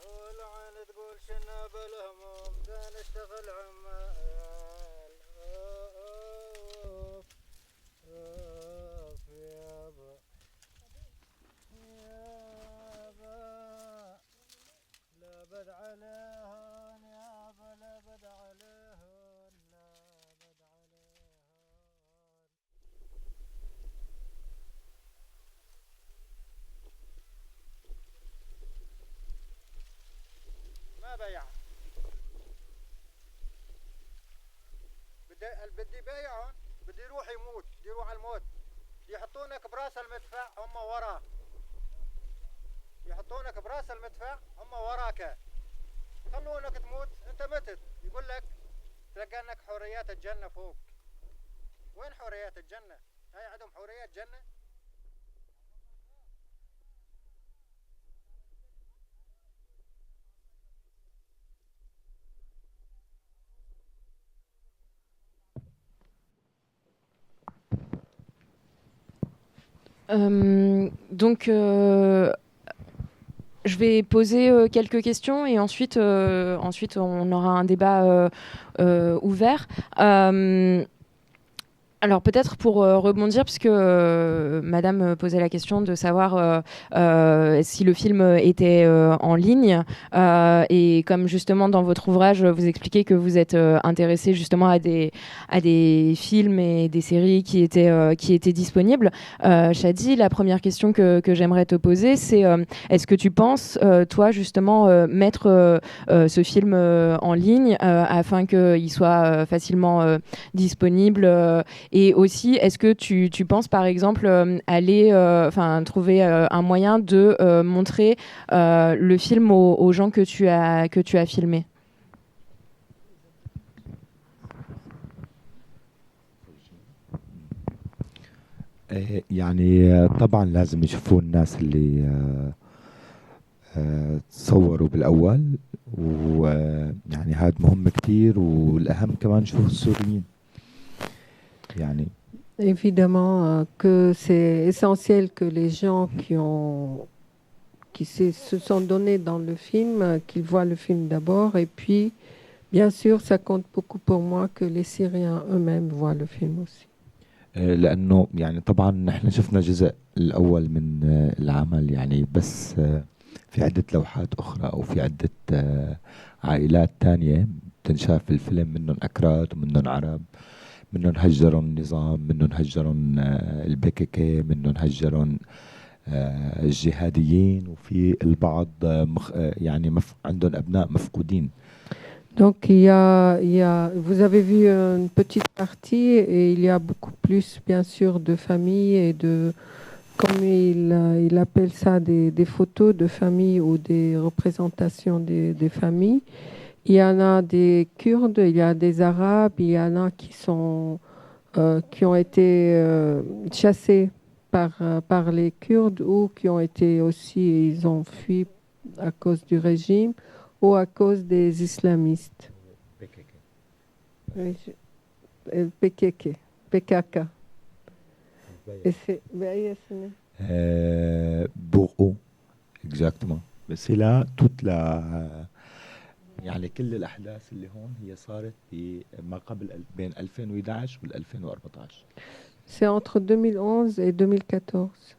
والعين تقول شنا بالهموم دا نشتغل عمال يابا يابا لا بد عليهن يابا لا بد عليهن لا بد عليهن ما بيع بدي بيعهم بدي يروح يموت بدي يروح على الموت يحطونك براس المدفع هم وراه يحطونك براس المدفع هم وراك خلونك تموت انت متت يقول لك تلقى انك حوريات الجنة فوق وين حوريات الجنة هاي عندهم حوريات جنة Donc, je vais poser quelques questions et ensuite on aura un débat ouvert. Alors peut-être pour rebondir, puisque Madame posait la question de savoir si le film était en ligne, et comme justement dans votre ouvrage vous expliquez que vous êtes intéressé justement à des films et des séries qui étaient disponibles. Shadi, la première question que j'aimerais te poser, c'est est-ce que tu penses toi justement mettre ce film en ligne afin qu'il soit facilement disponible, et aussi, est-ce que tu penses, par exemple, aller, trouver un moyen de montrer le film aux gens que tu as filmés? يعني طبعا لازم يشوفوا الناس اللي تصوروا بالأول، ويعني هذا مهم كتير، والأهم كمان يشوفوا السوريين يعني. Évidemment que c'est essentiel que les gens qui se sont donnés dans le film, qu'ils voient le film d'abord, et puis bien sûr ça compte beaucoup pour moi que les Syriens eux-mêmes voient le film aussi. لأنه يعني طبعا نحن شفنا جزء الأول من العمل يعني، بس في عدة لوحات أخرى أو في عدة عائلات تانية تنشاف الفيلم، منهم أكراد ومنهم عرب، منهم هجرون النظام، منهم هجرون الBKK، منهم هجرون الجهاديين، وفي البعض يعني عندهم أبناء مفقودين. Donc vous avez vu une petite partie et il y a beaucoup plus bien sûr de familles et de, comme il appelle ça, des photos de famille ou des représentations des familles. Il y en a des Kurdes, il y a des Arabes, il y en a qui ont été chassés par les Kurdes ou qui ont été aussi, ils ont fui à cause du régime ou à cause des islamistes. PKK. بوغو exactement. بس là toute la يعني كل الأحداث اللي هون هي صارت ما قبل بين 2011 وال 2014. C'est entre 2011 et 2014.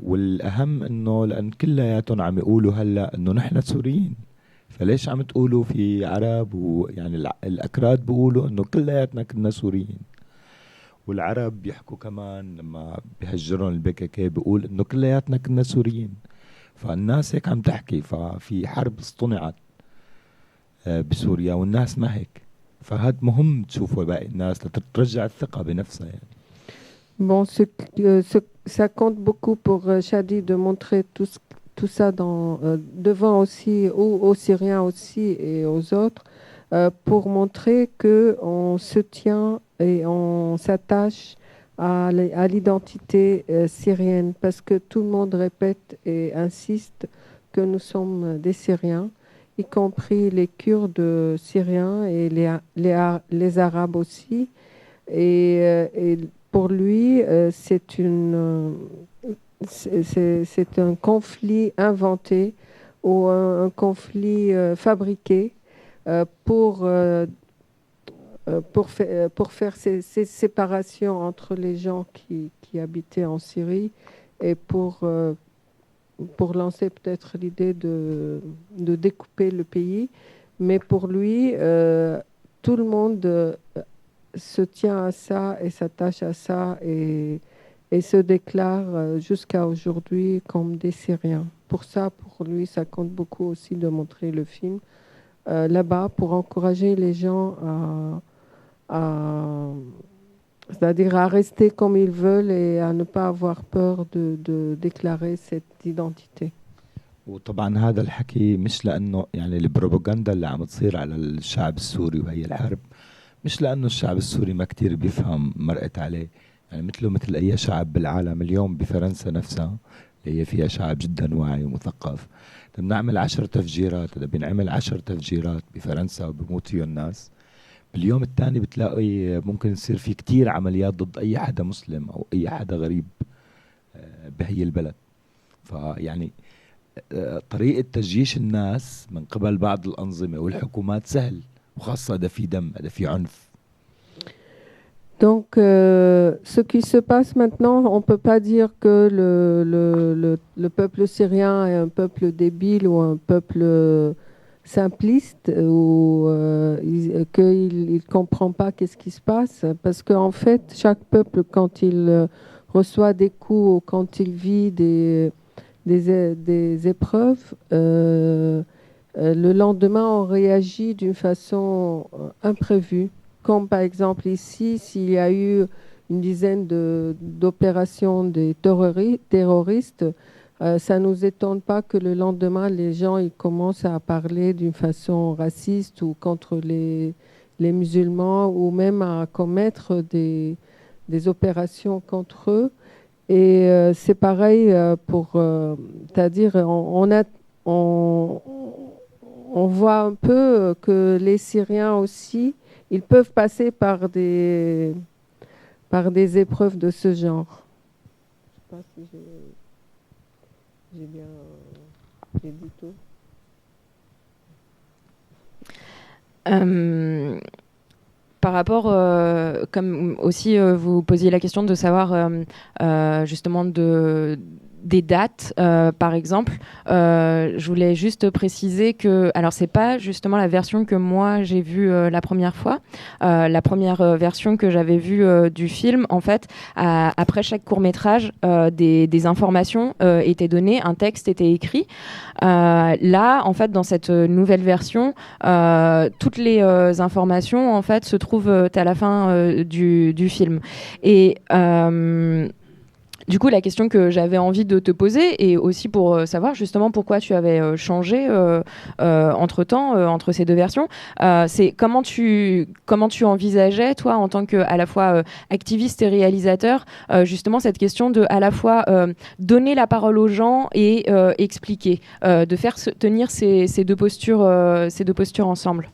والأهم إنه لأن كلياتهم عم يقولوا هلا إنه نحن سوريين، فليش عم تقولوا في عرب؟ ويعني الأكراد بيقولوا إنه كلياتنا كنا سوريين، والعرب بيحكوا كمان لما بيهجرون الBKK بيقول إنه كلياتنا كنا سوريين. فالناس هيك عم تحكي، ففي حرب اصطنعت بسوريا والناس ما هيك، فهاد مهم تشوفوا باقي الناس لترجع الثقة بنفسها يعني. Bon, ça compte beaucoup pour Shadi de montrer tout ça devant aussi, aux Syriens aussi et aux autres, pour montrer qu'on se tient et on s'attache à l'identité syrienne, parce que tout le monde répète et insiste que nous sommes des Syriens, y compris les Kurdes syriens et les Arabes aussi. Et pour lui, c'est un conflit inventé ou un conflit fabriqué pour faire ces séparations entre les gens qui habitaient en Syrie et pour lancer peut-être l'idée de découper le pays. Mais pour lui, tout le monde se tient à ça et s'attache à ça et se déclare jusqu'à aujourd'hui comme des Syriens. Pour ça, pour lui, ça compte beaucoup aussi de montrer le film là-bas pour encourager les gens c'est-à-dire à rester comme ils veulent et à ne pas avoir peur de déclarer cette identité. وطبعا هذا الحكي مش لانه يعني البروباغندا اللي عم تصير على الشعب السوري وهي الحرب مش لانه الشعب السوري ما كتير بيفهم مرقت عليه، يعني مثله مثل اي شعب بالعالم. اليوم بفرنسا نفسها اللي هي فيها شعب جدا واعي ومثقف، بنعمل 10 تفجيرات، اذا بينعمل 10 تفجيرات بفرنسا وبموت فيه الناس، باليوم الثاني بتلاقي ممكن يصير في كتير عمليات ضد اي حدا مسلم او اي حدا غريب بهي البلد. فيعني طريقة تجيش الناس من قبل بعض الأنظمة والحكومات سهل، وخاصة إذا في دم، إذا في عنف. Donc, ce qui se passe maintenant, on ne peut pas dire que le peuple syrien est un peuple débile ou un peuple simpliste ou qu'il ne comprend pas qu'est-ce qui se passe. Parce qu'en fait, chaque peuple, quand il reçoit des coups ou quand il vit des épreuves, le lendemain, on réagit d'une façon imprévue. Comme par exemple ici, s'il y a eu une dizaine d'opérations des terroristes, ça ne nous étonne pas que le lendemain, les gens ils commencent à parler d'une façon raciste ou contre les musulmans ou même à commettre des opérations contre eux. Et c'est pareil c'est-à-dire on voit un peu que les Syriens aussi, ils peuvent passer par des épreuves de ce genre. Je ne sais pas si j'ai bien dit tout. Par rapport, comme aussi vous posiez la question de savoir justement des dates, par exemple, je voulais juste préciser que, alors c'est pas justement la version que moi j'ai vue la première fois. La première version que j'avais vue du film, en fait, après chaque court-métrage, des informations étaient données, un texte était écrit. Là, en fait, dans cette nouvelle version, toutes les informations, en fait, se trouvent à la fin du film. Et du coup, la question que j'avais envie de te poser, et aussi pour savoir justement pourquoi tu avais changé entre-temps, entre ces deux versions, c'est comment tu envisageais, toi, en tant que à la fois activiste et réalisateur, justement cette question de à la fois donner la parole aux gens et expliquer, de faire tenir ces deux postures ensemble.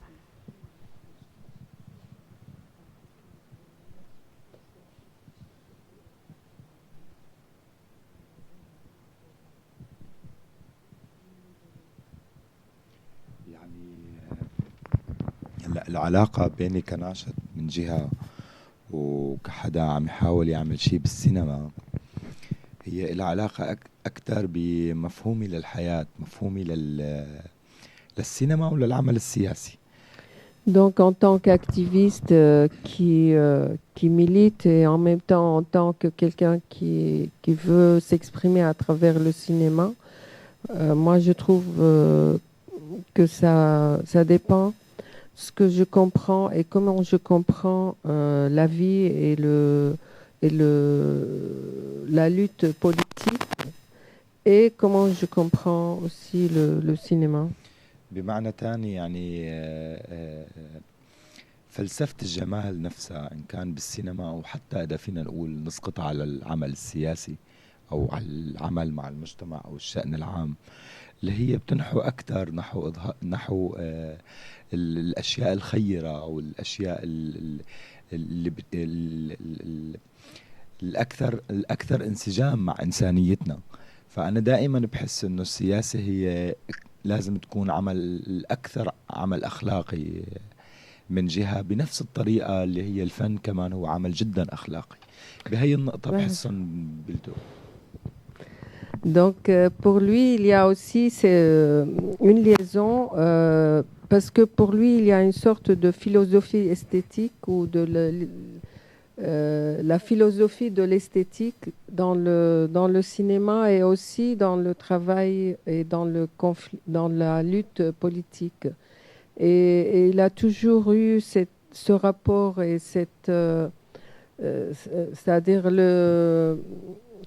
العلاقة بيني كناشط من جهة وكحدا عم يحاول يعمل شيء بالسينما هي العلاقة أكثر بمفهومي للحياة، مفهومي للسينما وللعمل السياسي. Donc en tant qu'activiste qui milite et en même temps en tant que quelqu'un qui veut s'exprimer à travers le cinéma, moi je trouve que ça dépend ce que je comprends et comment je comprends la vie et la lutte politique et comment je comprends aussi le cinéma. بمعنى تاني يعني فلسفة الجمال نفسها إن كان بالسينما أو حتى إذا فينا نقول نسقطها على العمل السياسي أو على العمل مع المجتمع أو الشأن العام اللي هي بتنحو أكثر نحو الأشياء الخيرة أو الأشياء اللي الأكثر انسجام مع إنسانيتنا. فأنا دائما بحس إنه السياسة هي لازم تكون عمل الأكثر عمل أخلاقي من جهة، بنفس الطريقة اللي هي الفن كمان هو عمل جدا أخلاقي. بهي النقطة بحسن بلدو. Donc pour lui, il y a aussi une liaison, parce que pour lui, il y a une sorte de philosophie esthétique ou de la philosophie de l'esthétique dans le cinéma et aussi dans le travail et dans le conflit, dans la lutte politique. Et il a toujours eu ce rapport et c'est-à-dire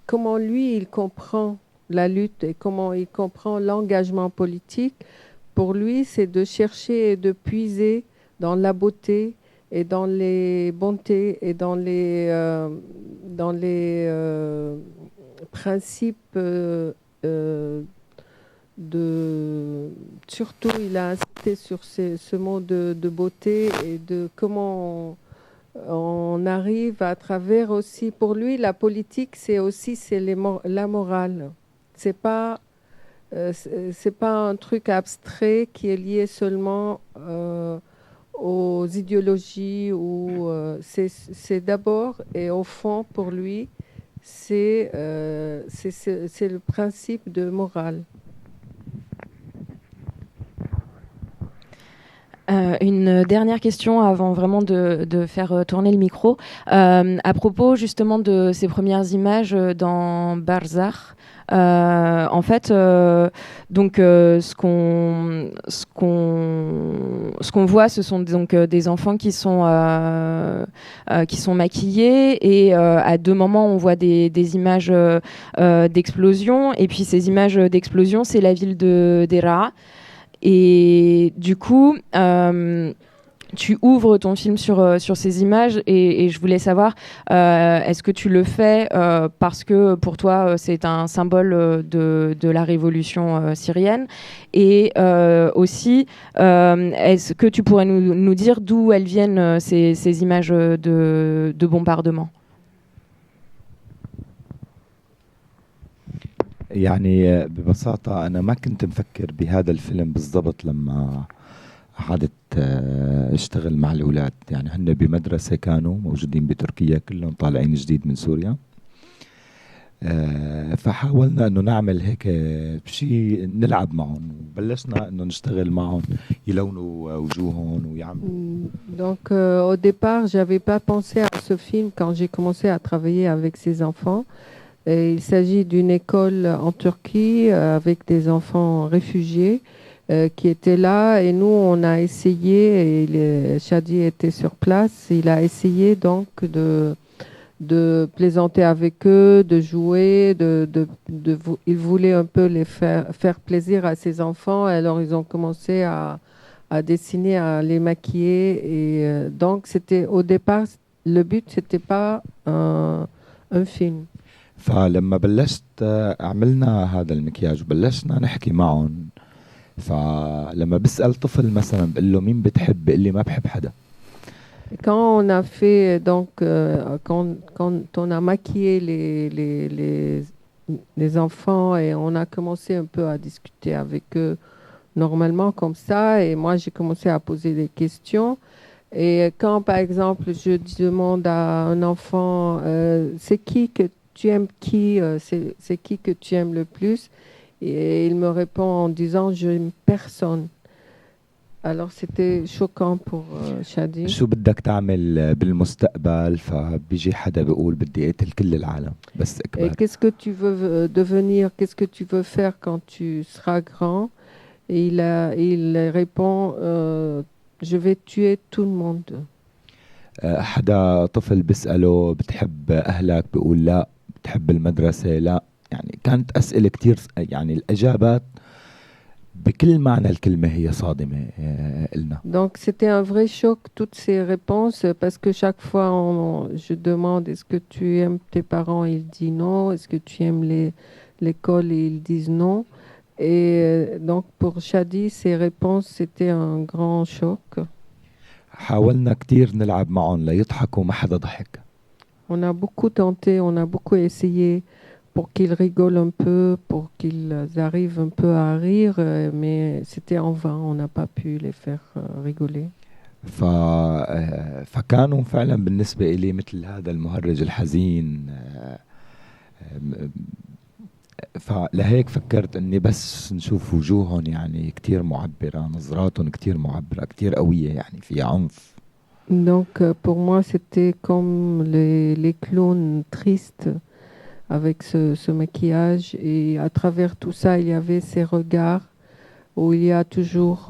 comment lui, il comprend la lutte et comment il comprend l'engagement politique. Pour lui, c'est de chercher et de puiser dans la beauté et dans les bontés et dans les principes surtout, il a insisté sur ce mot de beauté et de comment on arrive à travers aussi. Pour lui, la politique, c'est la morale. C'est pas un truc abstrait qui est lié seulement aux idéologies ou c'est d'abord et au fond pour lui, c'est le principe de morale. Une dernière question avant vraiment de faire tourner le micro. À propos justement de ces premières images dans Barzakh, en fait, donc ce qu'on voit, ce sont donc des enfants qui sont maquillés et à deux moments on voit des images d'explosion, et puis ces images d'explosion, c'est la ville de Deraa. Et du coup, tu ouvres ton film sur ces images et je voulais savoir, est-ce que tu le fais parce que pour toi c'est un symbole de la révolution syrienne, et aussi est-ce que tu pourrais nous dire d'où elles viennent ces images de bombardement? يعني ببساطة أنا ما كنت مفكر بهذا الفيلم بالضبط لما قعدت اشتغل مع الأولاد. يعني هن بمدرسة كانوا موجودين بتركيا، كلهم طالعين جديد من سوريا، فحاولنا أنه نعمل هيك بشي نلعب معهم، وبلشنا أنه نشتغل معهم يلونوا وجوههم ويعملوا. Donc au départ, j'avais pas pensé à ce film quand j'ai commencé à travailler avec ces enfants. Et il s'agit d'une école en Turquie avec des enfants réfugiés qui étaient là, et nous on a essayé, et Shadi était sur place, il a essayé donc de plaisanter avec eux, de jouer, il voulait un peu les faire plaisir à ses enfants. Alors ils ont commencé à dessiner, à les maquiller, et donc c'était au départ, le but c'était pas un film. فلما بلشت عملنا هذا المكياج وبلشنا نحكي معهم، فلما بسأل طفل مثلا بقول له مين بتحب، بقول لي ما بحب حدا. Quand on a fait donc quand on a maquillé les enfants et on a commencé un peu à discuter avec eux normalement comme ça, et moi j'ai commencé à poser des questions. Et quand par exemple je demande à un enfant c'est qui que tu aimes, c'est qui que tu aimes le plus, et il me répond en disant je n'aime personne. Alors c'était choquant pour Shadi. شو بدك تعمل بالمستقبل؟ فبيجي حدا بيقول بدي اقتل كل العالم بس اكبر. Et qu'est-ce que tu veux devenir, qu'est-ce que tu veux faire quand tu seras grand? Et il répond je vais tuer tout le monde. حدا طفل بيسأله بتحب أهلك؟ بيقول لا. بتحب المدرسة؟ لا. يعني كانت أسئلة كتير، يعني الإجابات بكل معنى الكلمة هي صادمة لنا. Donc c'était un vrai choc, toutes ces réponses, parce que chaque fois je demande est-ce que tu aimes tes parents, il dit non, est-ce que tu aimes l'école, et ils disent non. Et donc pour Shadi, ces réponses c'était un grand choc. حاولنا كتير نلعب معهم ليضحكوا، ما حدا ضحك. On a beaucoup tenté, on a beaucoup essayé pour qu'ils rigolent un peu, pour qu'ils arrivent un peu à rire, mais c'était en vain, on n'a pas pu les faire rigoler. فكانوا فعلا بالنسبة إلي مثل هذا المهرج الحزين. فلهيك فكرت اني بس نشوف وجوههم يعني كتير معبرة، نظراتهم كتير معبرة، كتير قوية، يعني فيها عنف. Donc pour moi c'était comme les clowns tristes avec ce maquillage, et à travers tout ça il y avait ces regards où il y a toujours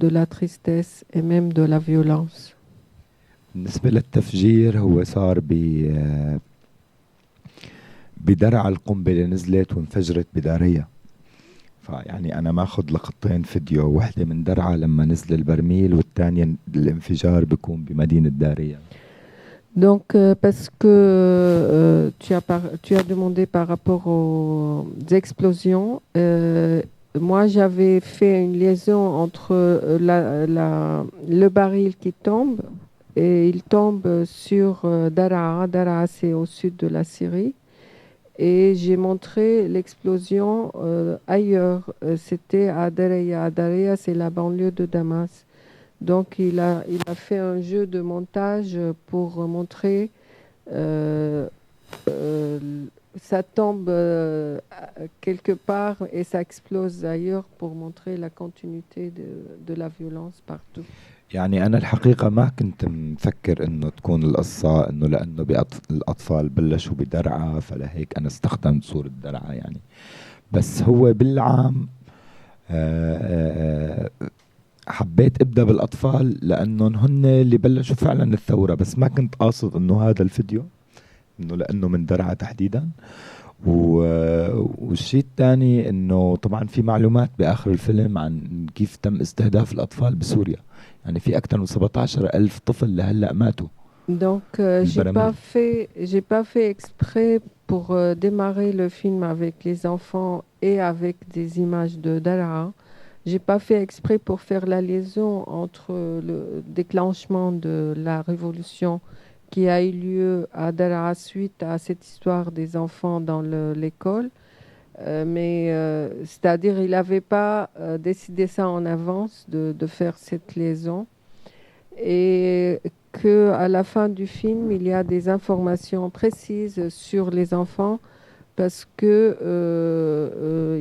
de la tristesse et même de la violence. بالنسبة للتفجير هو صار بدرع القنبلة اللي نزلت وانفجرت بدارية. فيعني أنا ماخذ لقطتين فيديو، واحدة من درعا لما نزل البرميل، والثانية الانفجار بيكون بمدينة دارية. Donc parce que tu as demandé par rapport aux explosions, moi j'avais fait une liaison entre le baril qui tombe, et il tombe sur Daraa. Daraa c'est au sud de la Syrie. Et j'ai montré l'explosion ailleurs. C'était à Dareya. Dareya, c'est la banlieue de Damas. Donc, il a fait un jeu de montage pour montrer ça tombe quelque part et ça explose ailleurs, pour montrer la continuité de la violence partout. يعني أنا الحقيقة ما كنت مفكر إنه تكون القصة إنه لأنه الأطفال بلشوا بدرعا فلهيك أنا استخدمت صورة درعا يعني. بس هو بالعام حبيت أبدأ بالأطفال لأنهم هن اللي بلشوا فعلا الثورة، بس ما كنت قاصد إنه هذا الفيديو إنه لأنه من درعا تحديدا. والشيء الثاني إنه طبعا في معلومات بآخر الفيلم عن كيف تم استهداف الأطفال بسوريا. يعني في أكثر من 17,000 طفل لهلا ماتوا. Donc j'ai pas fait exprès pour démarrer le film avec les enfants et avec des images de Daraa. J'ai pas fait exprès pour faire la liaison entre le déclenchement de la révolution qui a eu lieu à Daraa suite à cette histoire des enfants dans l'école. Mais c'est-à-dire il n'avait pas décidé ça en avance de faire cette liaison, et qu'à la fin du film il y a des informations précises sur les enfants, parce que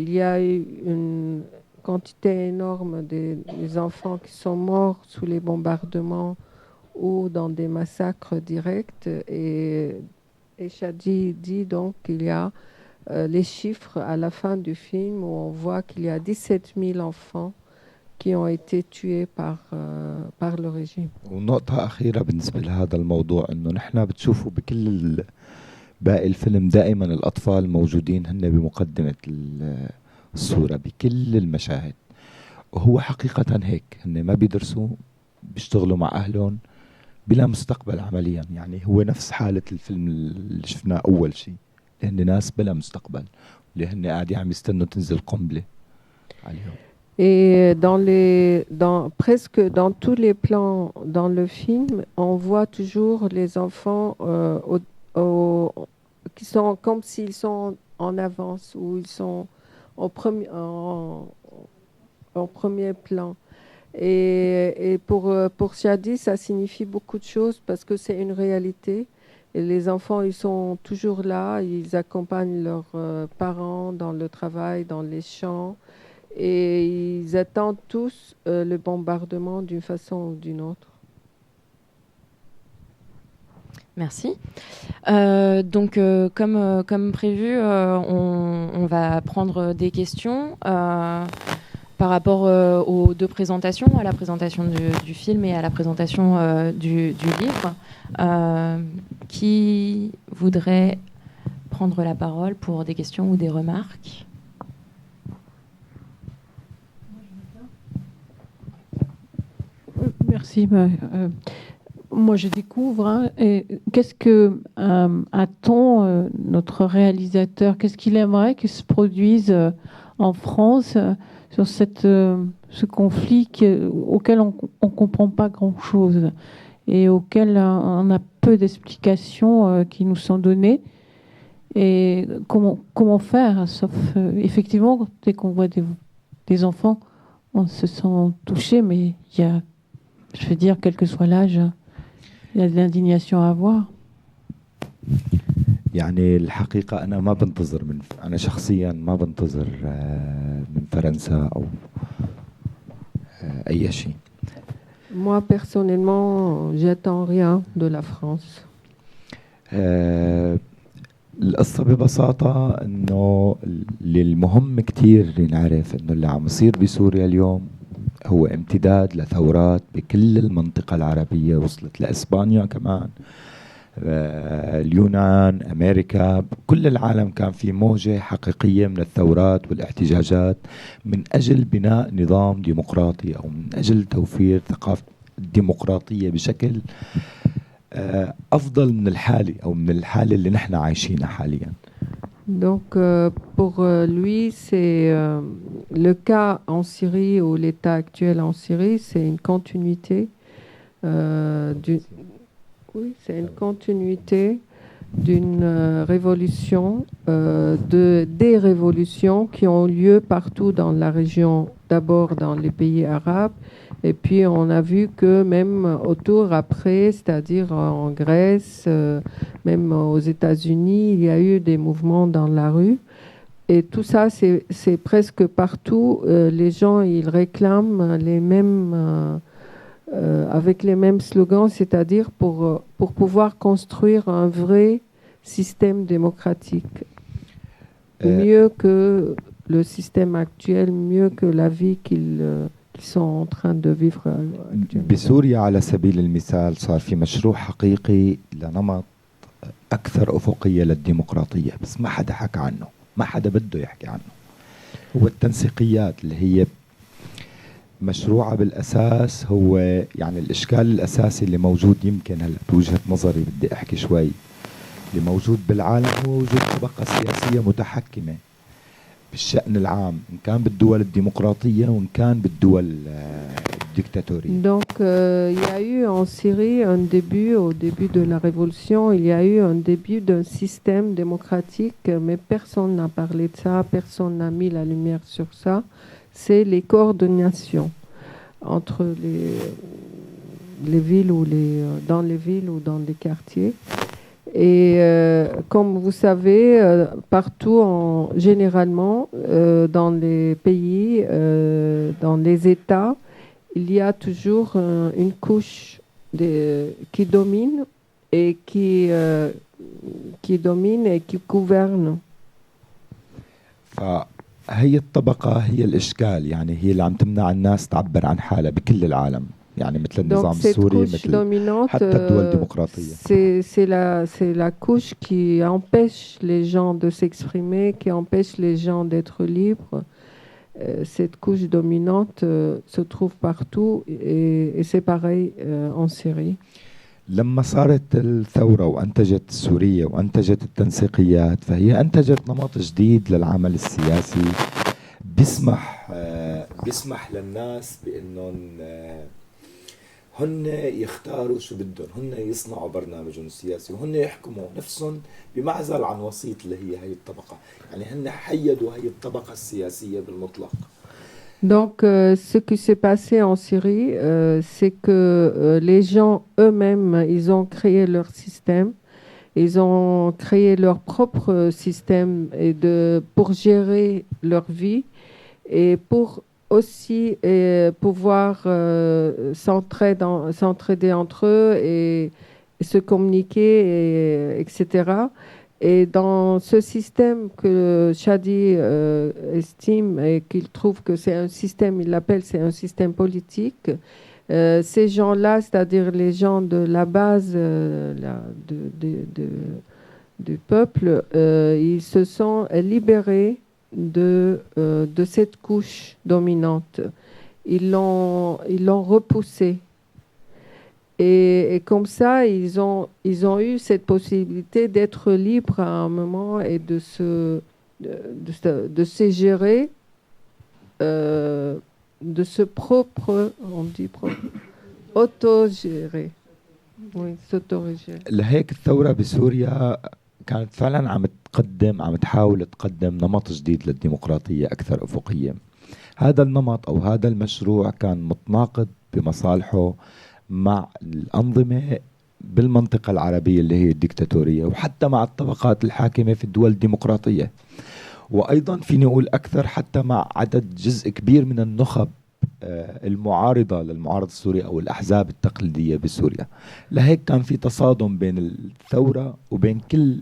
il y a eu une quantité énorme des enfants qui sont morts sous les bombardements ou dans des massacres directs, et Shadi dit donc qu'il y a les chiffres à la fin du film où on voit qu'il y a 17 000 enfants qui ont été tués par le régime. ونقطة أخيرة بالنسبة لهذا الموضوع إنه نحن بتشوفوا بكل باقي الفيلم دائما الأطفال موجودين هن بمقدمة الصورة بكل المشاهد، وهو حقيقة هيك. هن ما بيدرسوا، بيشتغلوا مع أهلهم بلا مستقبل عمليا. يعني هو نفس حالة الفيلم اللي شفناه أول شيء، لأن ناس بلا مستقبل، لأن قاعدين عم يستنوا تنزل قنبلة عليهم. Et presque dans tous les plans dans le film, on voit toujours les enfants qui sont comme s'ils sont en avance, ou ils sont en premier plan. Et pour Shadi, ça signifie beaucoup de choses, parce que c'est une réalité. Et les enfants, ils sont toujours là, ils accompagnent leurs parents dans le travail, dans les champs, et ils attendent tous le bombardement d'une façon ou d'une autre. Merci. Donc, comme prévu, on va prendre des questions par rapport aux deux présentations, à la présentation du film et à la présentation du livre. Qui voudrait prendre la parole pour des questions ou des remarques ? Merci. Moi, je découvre. Qu'est-ce que attend notre réalisateur ? Qu'est-ce qu'il aimerait que se produise en France sur ce conflit auquel on ne comprend pas grand-chose ? et auxquelles on a peu d'explications qui nous sont données. Et comment faire, sauf effectivement, dès qu'on voit des enfants, on se sent touché, mais il y a, je veux dire, quel que soit l'âge, il y a de l'indignation à avoir. يعني الحقيقة أنا شخصيا ما بنتظر من فرنسا أو أي شيء. Moi, personnellement, j'attends rien de la France. القصة ببساطة إنه المهم كتير نعرف إنه اللي عم يصير بسوريا اليوم هو امتداد لثورات بكل المنطقة العربية، وصلت لإسبانيا كمان، اليونان، أمريكا، كل العالم كان في موجة حقيقية من الثورات والاحتجاجات من أجل بناء نظام ديمقراطي أو من أجل توفير ثقافة الديمقراطية بشكل أفضل من الحالة أو من الحالة اللي نحن عايشينها حاليا. Donc, pour lui, c'est le cas en Syrie ou l'état actuel en Syrie, c'est une continuité d'une révolution, des révolutions qui ont lieu partout dans la région, d'abord dans les pays arabes, et puis on a vu que même autour après, c'est-à-dire en Grèce, même aux États-Unis, il y a eu des mouvements dans la rue. Et tout ça, c'est presque partout. Les gens, ils réclament les mêmes... avec les mêmes slogans, c'est-à-dire pour pouvoir construire un vrai système démocratique. Mieux que le système actuel, mieux que la vie qu'ils sont en train de vivre actuellement. بسوريا على سبيل المثال صار في مشروع حقيقي لنمط أكثر أفقية للديمقراطية، بس ما حدا حكى عنه، ما حدا بده يحكي عنه. هو التنسيقيات اللي هي مشروعة بالأساس، هو يعني الإشكال الأساسي اللي موجود يمكن هلا بوجهة نظري بدي أحكي شوي، اللي موجود بالعالم هو وجود طبقة سياسية متحكمة بالشأن العام، إن كان بالدول الديمقراطية وإن كان بالدول الديكتاتورية. Donc il y a eu en Syrie au début de la révolution, il y a eu un début d'un système démocratique, mais personne n'a parlé de ça, personne n'a mis la lumière sur ça. C'est les coordinations entre les villes ou dans les villes ou dans les quartiers. Et comme vous savez, partout, généralement, dans les pays, dans les États, il y a toujours une couche qui domine et qui gouverne. هي الطبقة هي الإشكال، يعني هي اللي عم تمنع الناس تعبر عن حالها بكل العالم، يعني مثل النظام السوري، مثل حتى الدول الديمقراطية. C'est la couche qui empêche les gens de s'exprimer, qui empêche les gens d'être libres. Cette couche dominante se trouve partout et c'est pareil en Syrie. لما صارت الثورة وأنتجت سوريا وأنتجت التنسيقيات، فهي أنتجت نمط جديد للعمل السياسي بيسمح للناس بأنهم هن يختاروا شو بدهم، هن يصنعوا برنامجهم السياسي وهن يحكموا نفسهم بمعزل عن وسيط اللي هي الطبقة، يعني هن حيدوا هي الطبقة السياسية بالمطلق. Donc, ce qui s'est passé en Syrie, c'est que les gens eux-mêmes, ils ont créé leur système, ils ont créé leur propre système pour gérer leur vie et pour aussi pouvoir s'entraider entre eux et se communiquer, etc. Et dans ce système que Shadi estime et qu'il trouve que c'est un système, il l'appelle, c'est un système politique, ces gens-là, c'est-à-dire les gens de la base du peuple, ils se sont libérés de cette couche dominante. Ils l'ont repoussée. Et comme ça, ils ont eu cette possibilité d'être libres à un moment et de se gérer, de se autogérer. Oui, s'autorégler. لهيك الثورة بسوريا كانت فعلا عم تحاول تقدم نمط جديد للديمقراطية أكثر أفقية. هذا النمط أو هذا المشروع كان متناقض بمصالحه مع الأنظمة بالمنطقة العربية اللي هي الديكتاتورية، وحتى مع الطبقات الحاكمة في الدول الديمقراطية، وأيضا فيني أقول أكثر حتى مع عدد جزء كبير من النخب المعارضة للمعارضة السورية أو الأحزاب التقليدية بسوريا. لهيك كان في تصادم بين الثورة وبين كل،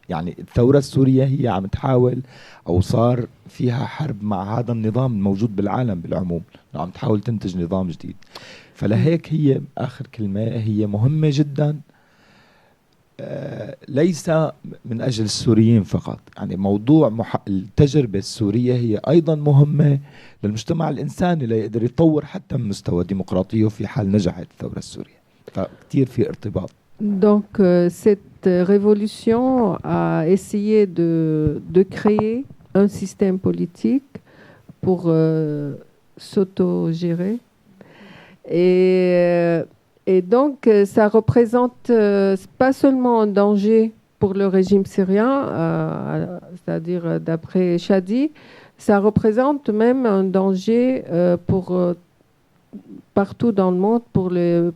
يعني الثورة السورية هي عم تحاول أو صار فيها حرب مع هذا النظام الموجود بالعالم بالعموم، عم تحاول تنتج نظام جديد. فلهيك هي آخر كلمة هي مهمة جدا، ليس من أجل السوريين فقط، يعني موضوع التجربة السورية هي أيضا مهمة للمجتمع الإنساني ليقدر يطور حتى من مستوى ديمقراطيه في حال نجحت الثورة السورية. فكتير في ارتباط. Donc cette révolution a essayé de créer un système politique pour s'autogérer. Et donc, ça représente pas seulement un danger pour le régime syrien, c'est-à-dire d'après Chadi, ça représente même un danger pour partout dans le monde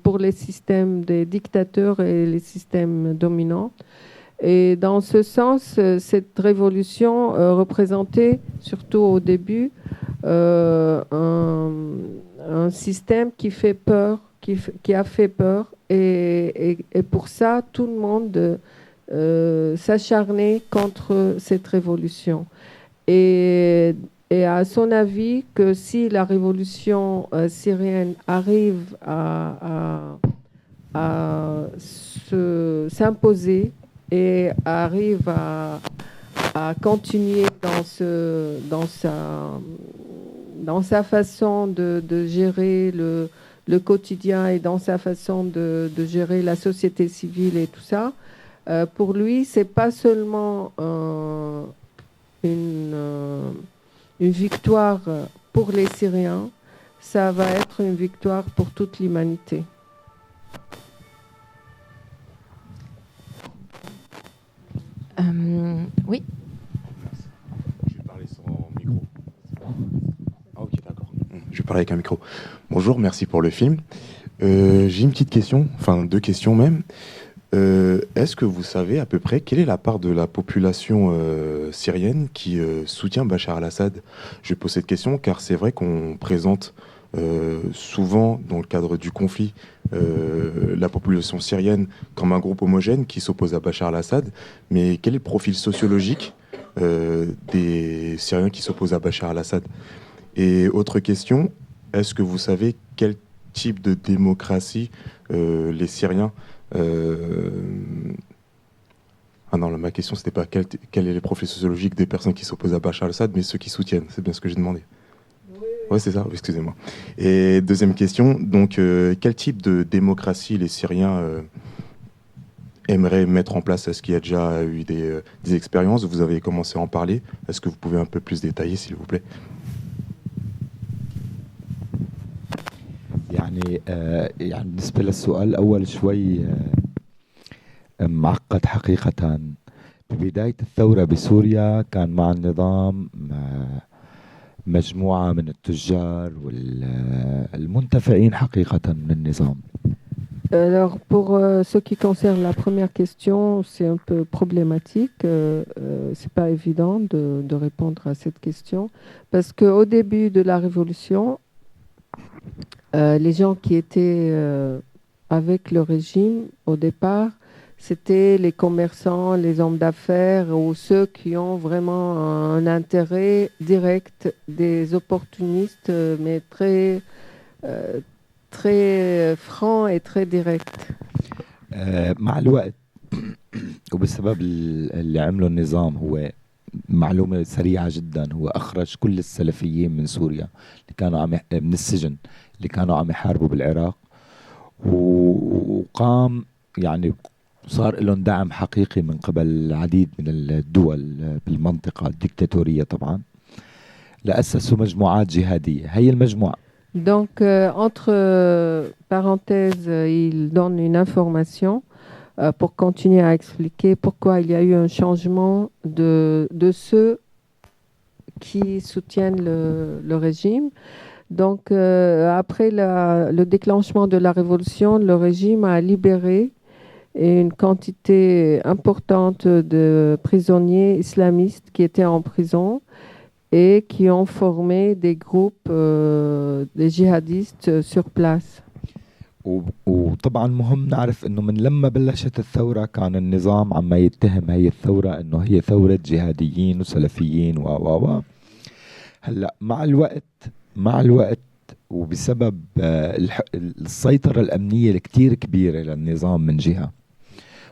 pour les systèmes des dictateurs et les systèmes dominants. Et dans ce sens, cette révolution représentait, surtout au début, un système qui fait peur, qui a fait peur, et pour ça, tout le monde s'acharnait contre cette révolution. Et à son avis, que si la révolution syrienne arrive à s'imposer et arrive à continuer dans sa façon de gérer le quotidien et dans sa façon de gérer la société civile et tout ça, pour lui, c'est pas seulement une victoire pour les Syriens, ça va être une victoire pour toute l'humanité. Oui. Je vais parler sans micro. Ah ok, d'accord. Je vais parler avec un micro. Bonjour, merci pour le film. J'ai une petite question, enfin 2 questions même. Est-ce que vous savez à peu près quelle est la part de la population syrienne qui soutient Bachar al-Assad? Je pose cette question car c'est vrai qu'on présente souvent dans le cadre du conflit la population syrienne comme un groupe homogène qui s'oppose à Bachar al-Assad, mais quel est le profil sociologique des Syriens qui s'opposent à Bachar al-Assad? Et autre question, est-ce que vous savez quel type de démocratie les Syriens Ah non, ma question c'était pas quel est le profil sociologique des personnes qui s'opposent à Bachar al-Assad, mais ceux qui soutiennent, c'est bien ce que j'ai demandé. Ouais, c'est ça, excusez-moi. Et deuxième question, donc quel type de démocratie les Syriens aimeraient mettre en place? Est-ce qu'il y a déjà eu des expériences? Vous avez commencé à en parler. Est-ce que vous pouvez un peu plus détailler, s'il vous plaît? يعني بالنسبة للسؤال الأول شوي معقد حقيقة. ببداية الثورة بسوريا كان مع النظام مجموعة من التجار والمنتفعين حقيقة من النظام. Alors, pour ce qui concerne la première question, c'est un peu problématique. C'est pas évident de répondre à cette question parce qu'au début de la révolution, les gens qui étaient avec le régime au départ, c'était les commerçants, les hommes d'affaires ou ceux qui ont vraiment un intérêt direct, des opportunistes, mais très francs et très directs. مع الوقت وبسبب اللي عمله النظام، هو معلومة سريعة جدا، هو أخرج كل السلفيين من سوريا اللي كانوا من السجن اللي كانوا عم يحاربوا بالعراق، وقام يعني صار لهم دعم حقيقي من قبل العديد من الدول بالمنطقة الديكتاتورية طبعا، لأسسوا مجموعات جهادية. هي المجموعة Donc, entre parenthèses, il donne une information pour continuer à expliquer pourquoi il y a eu un changement de ceux qui soutiennent le régime. Donc, après le déclenchement de la révolution, le régime a libéré une quantité importante de prisonniers islamistes qui étaient en prison et qui ont formé des groupes des djihadistes sur place. وطبعا مهم نعرف انه من لما بلشت الثورة كان النظام عم يتهم هي الثورة انه هي ثورة جهاديين وسلفيين و هلا مع الوقت وبسبب السيطرة الأمنية الكتير كبيرة للنظام من جهة،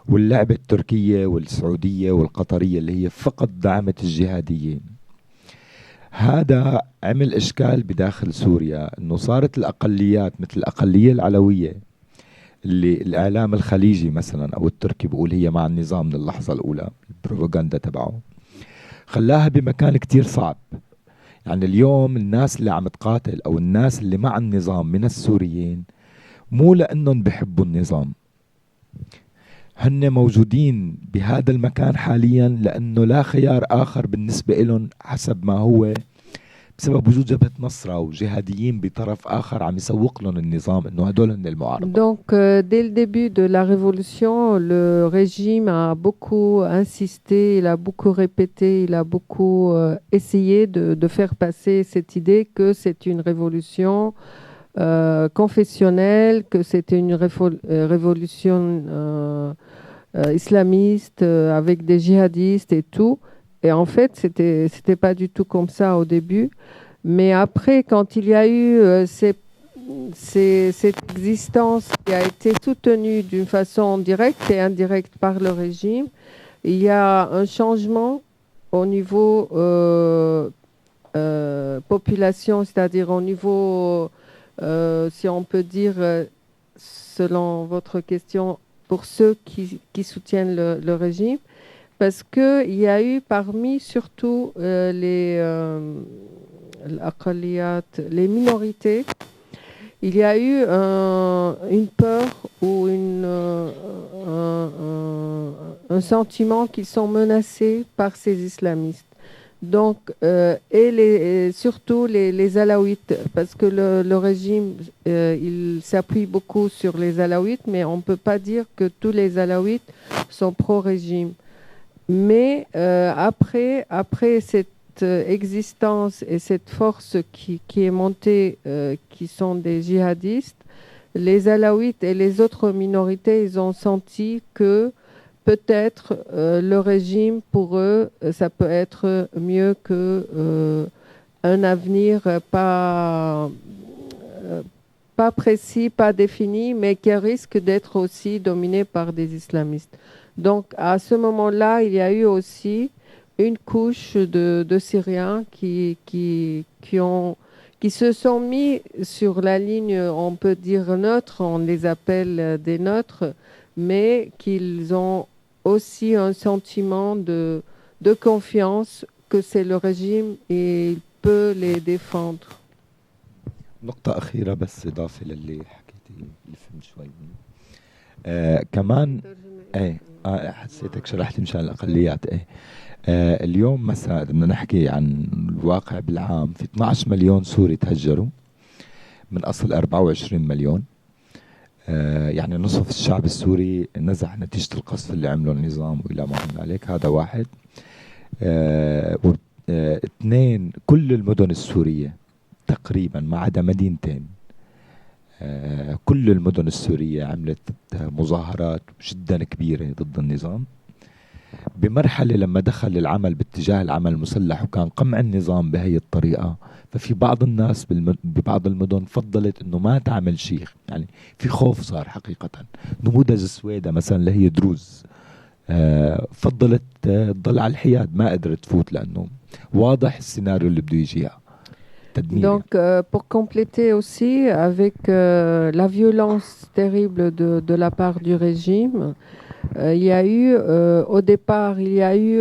واللعبة التركية والسعودية والقطرية اللي هي فقط دعمت الجهاديين، هذا عمل إشكال بداخل سوريا. إنه صارت الأقليات مثل الأقلية العلوية اللي الإعلام الخليجي مثلا أو التركي بقول هي مع النظام من اللحظة الأولى، البروباغندا تبعه خلاها بمكان كتير صعب. يعني اليوم الناس اللي عم تقاتل أو الناس اللي مع النظام من السوريين مو لأنهم بحبوا النظام، هن موجودين بهذا المكان حاليا لأنه لا خيار آخر بالنسبة لهم حسب ما هو، بسبب وجود جبهة نصرة وجهاديين بطرف آخر عم يسوق لهم النظام إنه هدول هن المعارضة. Donc, dès le début de la révolution, le régime a beaucoup insisté, il a beaucoup répété, il a beaucoup essayé de faire passer cette idée que c'est une révolution confessionnelle, que c'était une révolution islamiste avec des djihadistes et tout. Et en fait, c'était pas du tout comme ça au début. Mais après, quand il y a eu cette existence qui a été soutenue d'une façon directe et indirecte par le régime, il y a un changement au niveau population, c'est-à-dire au niveau, si on peut dire, selon votre question, pour ceux qui soutiennent le régime. Parce qu'il y a eu parmi surtout les minorités, il y a eu une peur ou un sentiment qu'ils sont menacés par ces islamistes. Donc, et surtout les alaouites, parce que le régime, il s'appuie beaucoup sur les alaouites, mais on ne peut pas dire que tous les alaouites sont pro-régime. Mais après cette existence et cette force qui est montée, qui sont des djihadistes, les alaouites et les autres minorités, ils ont senti que peut-être le régime, pour eux, ça peut être mieux que un avenir pas précis, pas défini, mais qui risque d'être aussi dominé par des islamistes. Donc, à ce moment-là, il y a eu aussi une couche de Syriens qui se sont mis sur la ligne, on peut dire neutre, on les appelle des neutres, mais qu'ils ont aussi un sentiment de confiance que c'est le régime et il peut les défendre. نقطة أخيرة بس إضافة للي حكيتي اللي فهمت شوي كمان حسيتك شرحت مشان الأقليات. اليوم مثلا بدنا نحكي عن الواقع بالعام، في 12 مليون سوري تهجروا من أصل 24 مليون، يعني نصف الشعب السوري نزح نتيجة القصف اللي عمله النظام وإلى ما هنالك. هذا واحد. اثنين، كل المدن السورية تقريبا ما عدا مدينتين، كل المدن السورية عملت مظاهرات جدا كبيرة ضد النظام. بمرحلة لما دخل العمل باتجاه العمل المسلح وكان قمع النظام بهي الطريقة، ففي بعض الناس ببعض المدن فضلت انه ما تعمل شيء، يعني في خوف صار حقيقة. نموذج السويدة مثلا اللي هي دروز فضلت تضل على الحياد، ما قدرت تفوت لانه واضح السيناريو اللي بده يجيها. Donc, pour compléter aussi avec la violence terrible de la part du régime, il y a eu, au départ, il y a eu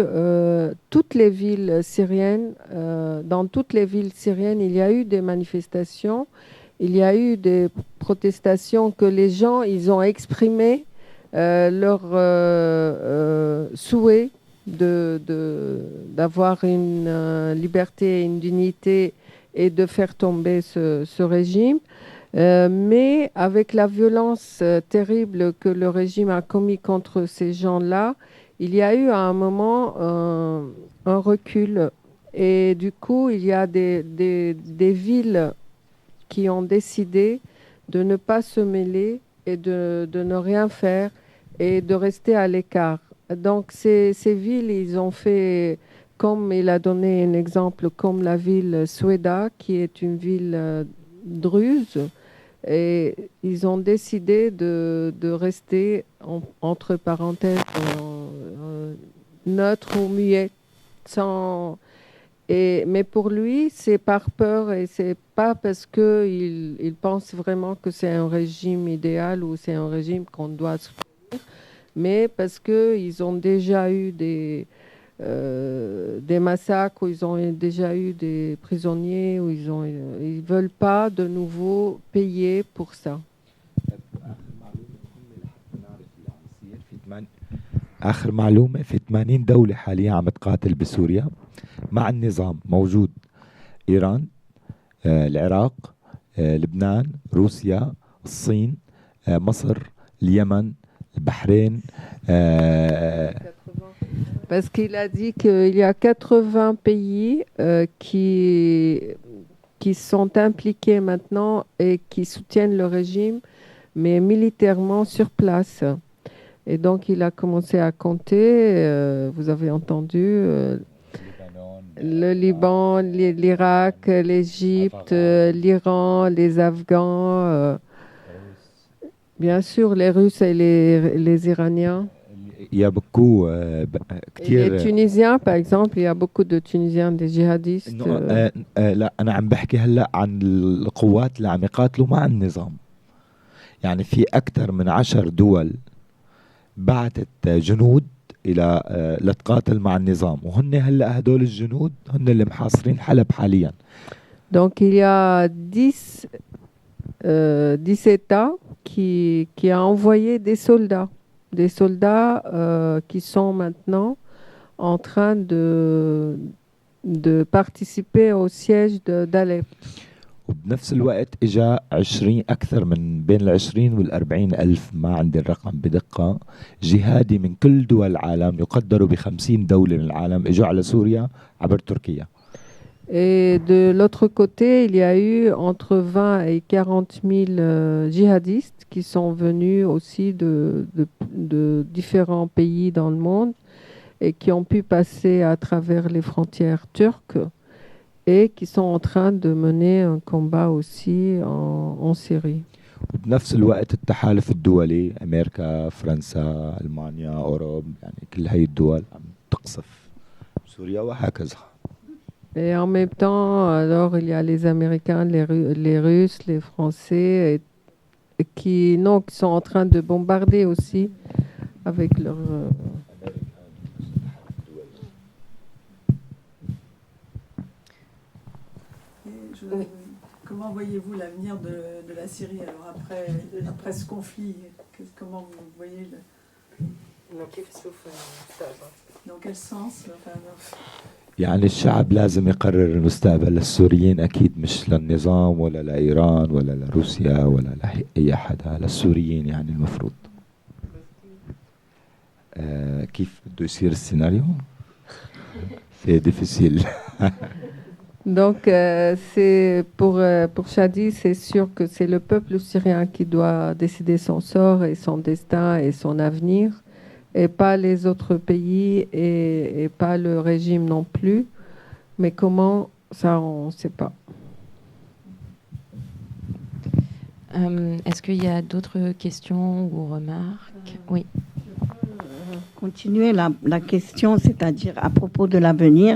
toutes les villes syriennes, dans toutes les villes syriennes, il y a eu des manifestations. il y a eu des protestations que les gens, ils ont exprimé leur souhait d'avoir une liberté, une dignité et de faire tomber ce régime. Mais avec la violence terrible que le régime a commis contre ces gens-là, il y a eu à un moment un recul. Et du coup, il y a des villes qui ont décidé de ne pas se mêler et de ne rien faire et de rester à l'écart. Donc ces villes, ils ont fait, comme il a donné un exemple, comme la ville Soueda, qui est une ville druze, et ils ont décidé de rester, entre parenthèses, neutre ou muet, mais pour lui, c'est par peur et c'est pas parce qu'il pense vraiment que c'est un régime idéal ou c'est un régime qu'on doit soutenir, mais parce qu'ils ont déjà eu des massacres, où ils ont déjà eu des prisonniers, où ils veulent pas de nouveau payer pour ça. آخر معلومة في 80 دولة حاليا عم تقاتل بسوريا مع النظام موجود إيران العراق لبنان روسيا الصين مصر اليمن البحرين Parce qu'il a dit qu'il y a 80 pays qui sont impliqués maintenant et qui soutiennent le régime, mais militairement sur place. Et donc, il a commencé à compter, vous avez entendu, le Liban, l'Irak, l'Égypte, l'Iran, les Afghans, bien sûr les Russes et les Iraniens. Il y a beaucoup Et les Tunisiens, par exemple, il y a beaucoup de Tunisiens, des djihadistes. لا أنا عم بحكي هلأ عن القوات اللي عم يقاتلوا مع النظام. يعني في أكثر من 10 دول بعثت جنود إلى لتقاتل مع النظام وهن هلأ هدول الجنود هن اللي محاصرين حلب حاليا. Donc il y a 10 États qui a envoyé des soldats qui sont maintenant en train de participer au siège d'Alep. وبنفس الوقت اجا 20 اكثر من بين 20 وال40 الف ما عندي الرقم بدقه جهادي من كل دول العالم يقدروا ب50 دوله من العالم اجوا على سوريا عبر تركيا. Et de l'autre côté, il y a eu entre 20 et 40 000 djihadistes qui sont venus aussi de différents pays dans le monde et qui ont pu passer à travers les frontières turques et qui sont en train de mener un combat aussi en Syrie. وبنفس الوقت التحالف الدولي امريكا فرنسا المانيا اوروبا يعني كل هاي الدول عم تقصف سوريا وهكذا. Et en même temps, alors il y a les Américains, les Russes, les Français qui sont en train de bombarder aussi avec leur Comment voyez-vous l'avenir de la Syrie alors après ce conflit? Comment vous voyez dans quel sens يعني الشعب لازم يقرر المستقبل للسوريين أكيد مش للنظام ولا لإيران ولا لروسيا ولا لأي حدا للسوريين يعني المفروض كيف بده يصير السيناريو c'est difficile. Donc c'est pour Chadi, c'est sûr que c'est le peuple syrien qui doit décider son sort et son destin et son avenir, et pas les autres pays et pas le régime non plus. Mais comment, ça on ne sait pas. Est-ce qu'il y a d'autres questions ou remarques? Oui. Continuer la question, c'est-à-dire à propos de l'avenir.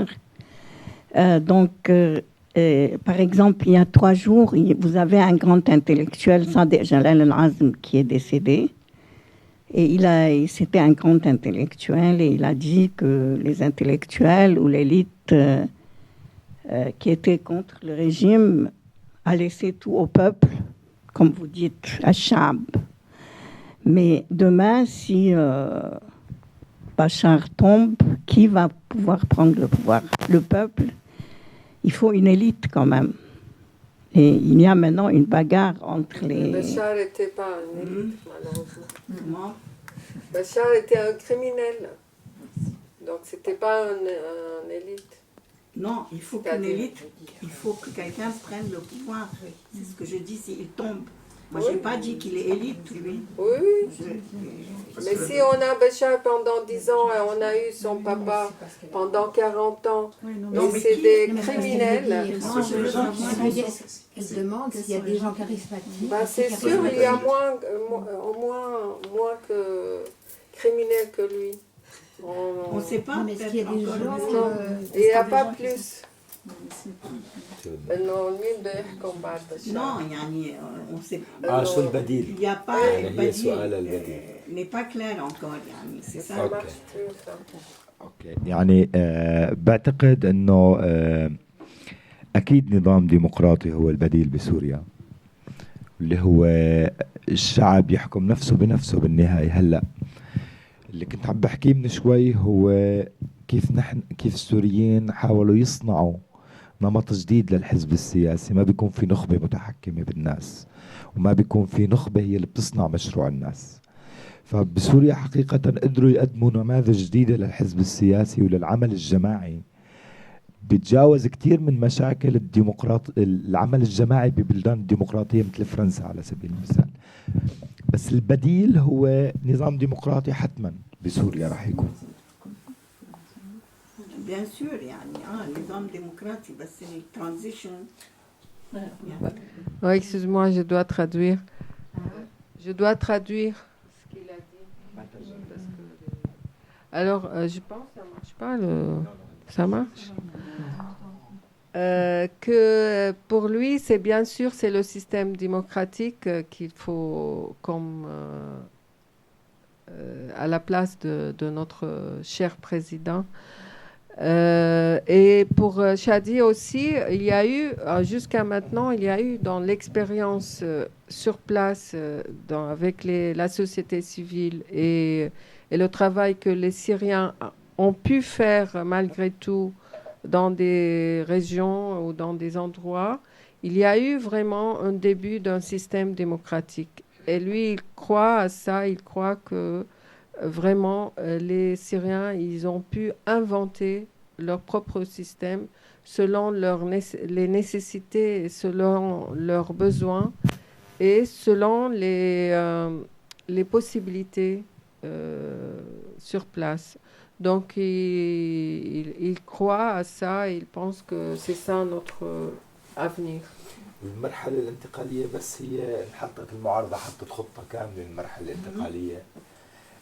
Par exemple, il y a 3 jours, vous avez un grand intellectuel, Sadiq Jalal al-Azm, qui est décédé. Et c'était un grand intellectuel et il a dit que les intellectuels ou l'élite qui étaient contre le régime a laissé tout au peuple comme vous dites, Al-Shab. Mais demain, si Bachar tombe, qui va pouvoir prendre le pouvoir? Le peuple. Il faut une élite quand même. Et il y a maintenant une bagarre entre les... Bachar n'était pas un élite, malheureusement. Bachar était un criminel. Donc, c'était pas un élite. Non, il faut qu'une élite, il faut que quelqu'un prenne le pouvoir. C'est ce que je dis, s'il tombe. Moi, je n'ai pas dit qu'il est élite, lui. Oui. Mais si on a Bachar pendant 10 ans et on a eu son papa pendant 40 ans, et c'est des criminels... Elle demande s'il y a des gens charismatiques. C'est sûr, il y a moins que criminels que lui. On ne sait pas, mais est-ce qu'il y a des gens... Il n'y a pas plus. Non, on ne sait pas. Il n'y a pas le badil. n'est pas clair encore يعني. C'est ça. اوكي يعني بعتقد انه اكيد نظام ديمقراطي هو البديل بسوريا اللي هو الشعب يحكم نفسه بنفسه بالنهاية. هلا اللي كنت عم بحكيه من شوي هو كيف السوريين حاولوا يصنعوا نمط جديد للحزب السياسي، ما بيكون في نخبة متحكمة بالناس وما بيكون في نخبة هي اللي بتصنع مشروع الناس. فبسوريا حقيقة قدروا يقدموا نماذج جديدة للحزب السياسي وللعمل الجماعي بتجاوز كتير من مشاكل العمل الجماعي ببلدان الديمقراطية مثل فرنسا على سبيل المثال. بس البديل هو نظام ديمقراطي حتما بسوريا راح يكون. Bien sûr, يعني نظام ديمقراطي بس الترانزيشن. Excuse-moi, je dois traduire. Je dois traduire ce qu'il a dit. Alors, je pense que ça marche pas. Ça marche. Que pour lui, c'est bien sûr, c'est le système démocratique qu'il faut comme à la place de notre cher président. Et pour Chadi aussi, il y a eu, jusqu'à maintenant, il y a eu dans l'expérience sur place avec la société civile et le travail que les Syriens ont pu faire malgré tout dans des régions ou dans des endroits, il y a eu vraiment un début d'un système démocratique. Et lui, il croit à ça, il croit que vraiment les Syriens, ils ont pu inventer leur propre système selon les nécessités, selon leurs besoins et selon les possibilités sur place. Donc, il croit à ça et il pense que c'est ça notre avenir. المرحلة الانتقالية بس هي حطت المعارضة حطت خطة كاملة للمرحلة الانتقالية.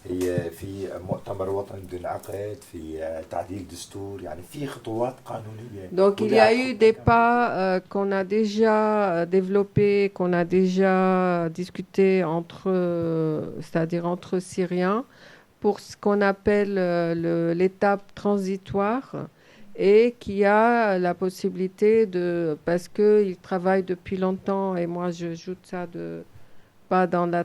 هي في مؤتمر وطني بده ينعقد، في تعديل دستور، يعني في خطوات قانونية. Donc il y a eu des pas qu'on a déjà développés, qu'on a déjà discuté c'est-à-dire entre Syriens, pour ce qu'on appelle l'étape transitoire et qui a la possibilité parce qu'ils travaillent depuis longtemps, et moi j'ajoute ça pas dans la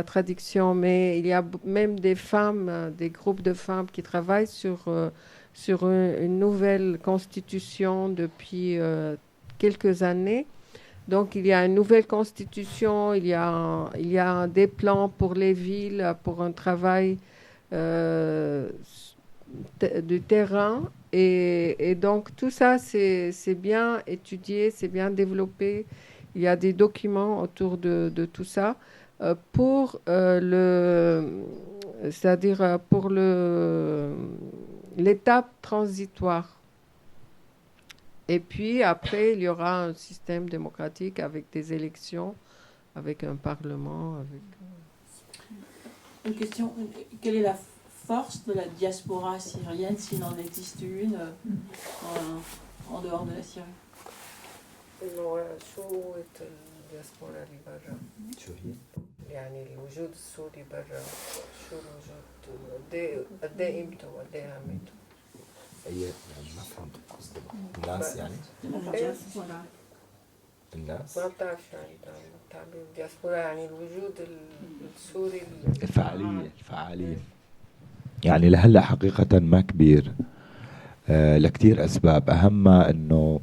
traduction, mais il y a même des femmes, des groupes de femmes qui travaillent sur une nouvelle constitution depuis quelques années. Donc il y a une nouvelle constitution, il y a des plans pour les villes, pour un travail du terrain. Et donc tout ça, c'est bien étudié, c'est bien développé. Il y a des documents autour de tout ça pour c'est-à-dire pour l'étape transitoire. Et puis après, il y aura un système démocratique avec des élections, avec un parlement. Une question, quelle est la force de la diaspora syrienne, s'il en existe une, en dehors de la Syrie? شو الدياسبورا اللي برا؟ شو هي؟ يعني الوجود السوري برا، شو الوجود قد ايه قيمته وقد ايه اهميته؟ اي يعني ما فهمت قصدك. الناس يعني؟ الدياسبورا الناس ما بتعرف شو يعني تعبير الدياسبورا، يعني الوجود السوري الفعالية يعني لهلا حقيقة ما كبير لكتير أسباب، أهمها أنه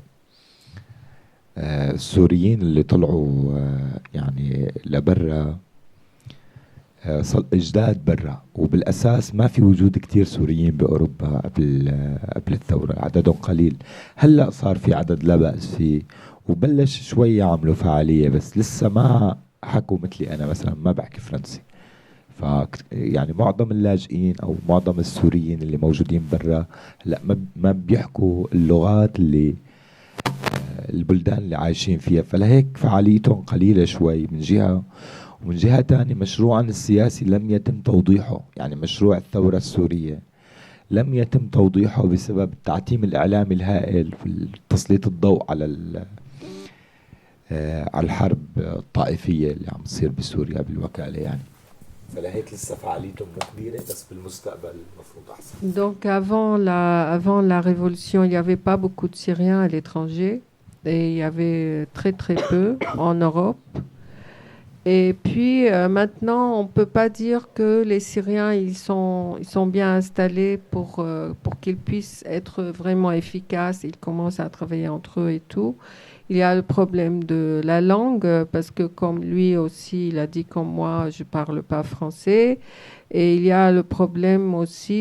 السوريين اللي طلعوا يعني لبرا جداد برا، وبالأساس ما في وجود كتير سوريين بأوروبا قبل الثورة، عددهم قليل. هلأ صار في عدد لا بأس فيه، وبلش شوي يعملوا فعالية، بس لسه ما حكوا مثلي أنا مثلا ما بحكي فرنسي. يعني معظم اللاجئين أو معظم السوريين اللي موجودين برا لا ما بيحكوا اللغات اللي البلدان اللي عايشين فيها، فلهيك فعاليتهم قليلة شوي من جهة. ومن جهة تانية مشروعنا السياسي لم يتم توضيحه، يعني مشروع الثورة السورية لم يتم توضيحه بسبب التعتيم الإعلامي الهائل وتسليط الضوء على الحرب الطائفية اللي عم تصير بسوريا بالوكالة يعني. فلهيك لسه فعاليتهم مو كبيرة، بس بالمستقبل المفروض أحسن. Donc avant la révolution, il n'y avait pas beaucoup de Syriens à l'étranger, et il y avait très très peu en Europe. Et puis maintenant, on ne peut pas dire que les Syriens ils sont bien installés pour qu'ils puissent être vraiment efficaces. Ils commencent à travailler entre eux et tout. Il y a le problème de la langue, parce que comme lui aussi, il a dit comme moi, je ne parle pas français. Et il y a le problème aussi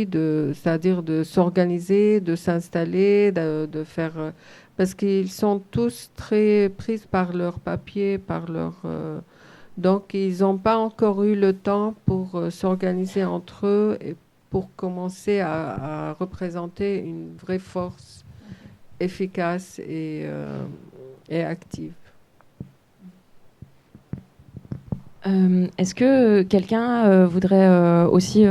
c'est-à-dire de s'organiser, de s'installer, de faire... parce qu'ils sont tous très pris par leurs papiers, par leur... donc, ils n'ont pas encore eu le temps pour s'organiser entre eux et pour commencer à représenter une vraie force efficace et active. Est-ce que quelqu'un voudrait aussi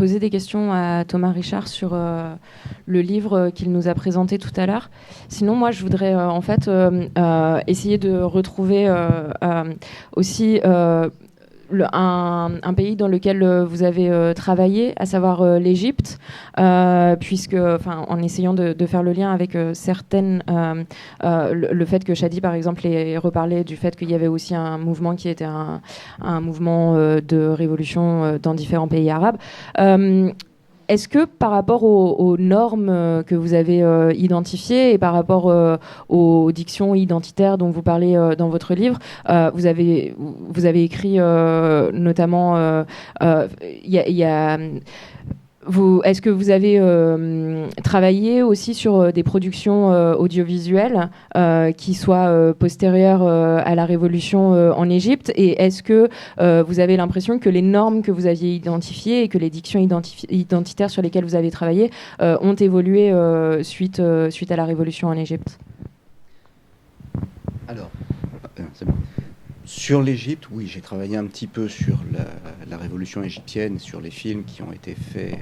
poser des questions à Thomas Richard sur le livre qu'il nous a présenté tout à l'heure? Sinon, moi, je voudrais en fait essayer de retrouver aussi un pays dans lequel vous avez travaillé, à savoir l'Égypte, puisque, en essayant de faire le lien avec certaines, le fait que Chadi, par exemple, ait reparlé du fait qu'il y avait aussi un mouvement qui était un mouvement de révolution dans différents pays arabes. Est-ce que par rapport aux normes que vous avez identifiées et par rapport aux dictions identitaires dont vous parlez dans votre livre, vous avez écrit notamment, est-ce que vous avez travaillé aussi sur des productions audiovisuelles qui soient postérieures à la révolution en Égypte, et est-ce que vous avez l'impression que les normes que vous aviez identifiées et que les dictions identitaires sur lesquelles vous avez travaillé ont évolué suite à la révolution en Égypte? Alors, c'est bon. Sur l'Égypte, oui, j'ai travaillé un petit peu sur la révolution égyptienne, sur les films qui ont été faits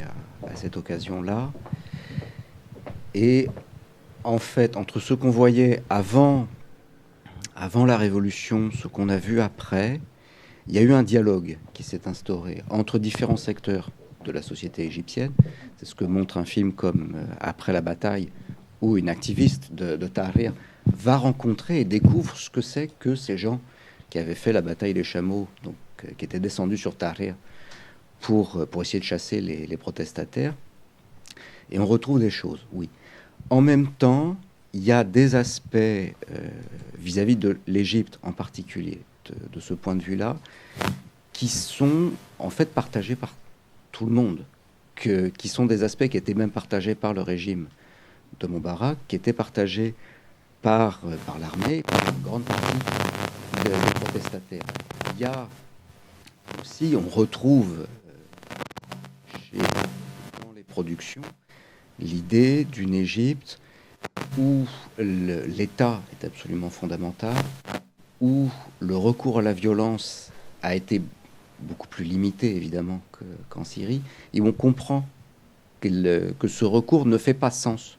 à cette occasion-là. Et en fait, entre ce qu'on voyait avant la révolution, ce qu'on a vu après, il y a eu un dialogue qui s'est instauré entre différents secteurs de la société égyptienne. C'est ce que montre un film comme Après la bataille, où une activiste de Tahrir va rencontrer et découvre ce que c'est que ces gens qui avaient fait la bataille des chameaux, donc qui étaient descendus sur Tahrir pour essayer de chasser les protestataires. Et on retrouve des choses, oui. En même temps, il y a des aspects vis-à-vis de l'Égypte en particulier, de ce point de vue-là, qui sont en fait partagés par tout le monde, qui sont des aspects qui étaient même partagés par le régime de Moubarak, qui étaient partagés par l'armée, par une grande partie des protestataires. Il y a aussi, on retrouve dans les productions l'idée d'une Égypte où l'État est absolument fondamental, où le recours à la violence a été beaucoup plus limité évidemment qu'en Syrie, et où on comprend que ce recours ne fait pas sens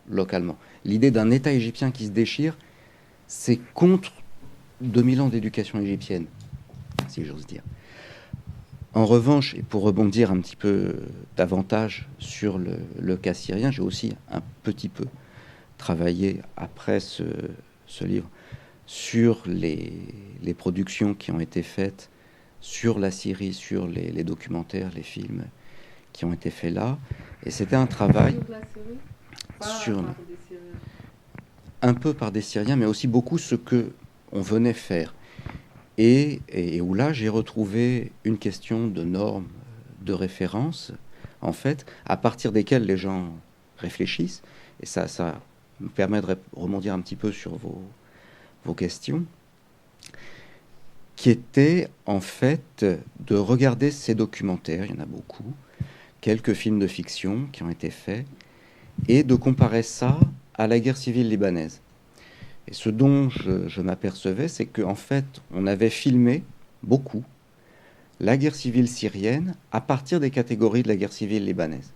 localement. L'idée d'un État égyptien qui se déchire, c'est contre 2000 ans d'éducation égyptienne, si j'ose dire. En revanche, et pour rebondir un petit peu davantage sur le cas syrien, j'ai aussi un petit peu travaillé après ce livre sur les productions qui ont été faites sur la Syrie, sur les documentaires, les films qui ont été faits là. Et c'était un travail un peu par des Syriens, mais aussi beaucoup ce qu'on venait faire. Et où là, j'ai retrouvé une question de normes, de référence, en fait, à partir desquelles les gens réfléchissent. Et ça me permet de rebondir un petit peu sur vos questions, qui était en fait de regarder ces documentaires, il y en a beaucoup, quelques films de fiction qui ont été faits, et de comparer ça à la guerre civile libanaise. Et ce dont je m'apercevais, c'est qu'en fait, on avait filmé beaucoup la guerre civile syrienne à partir des catégories de la guerre civile libanaise.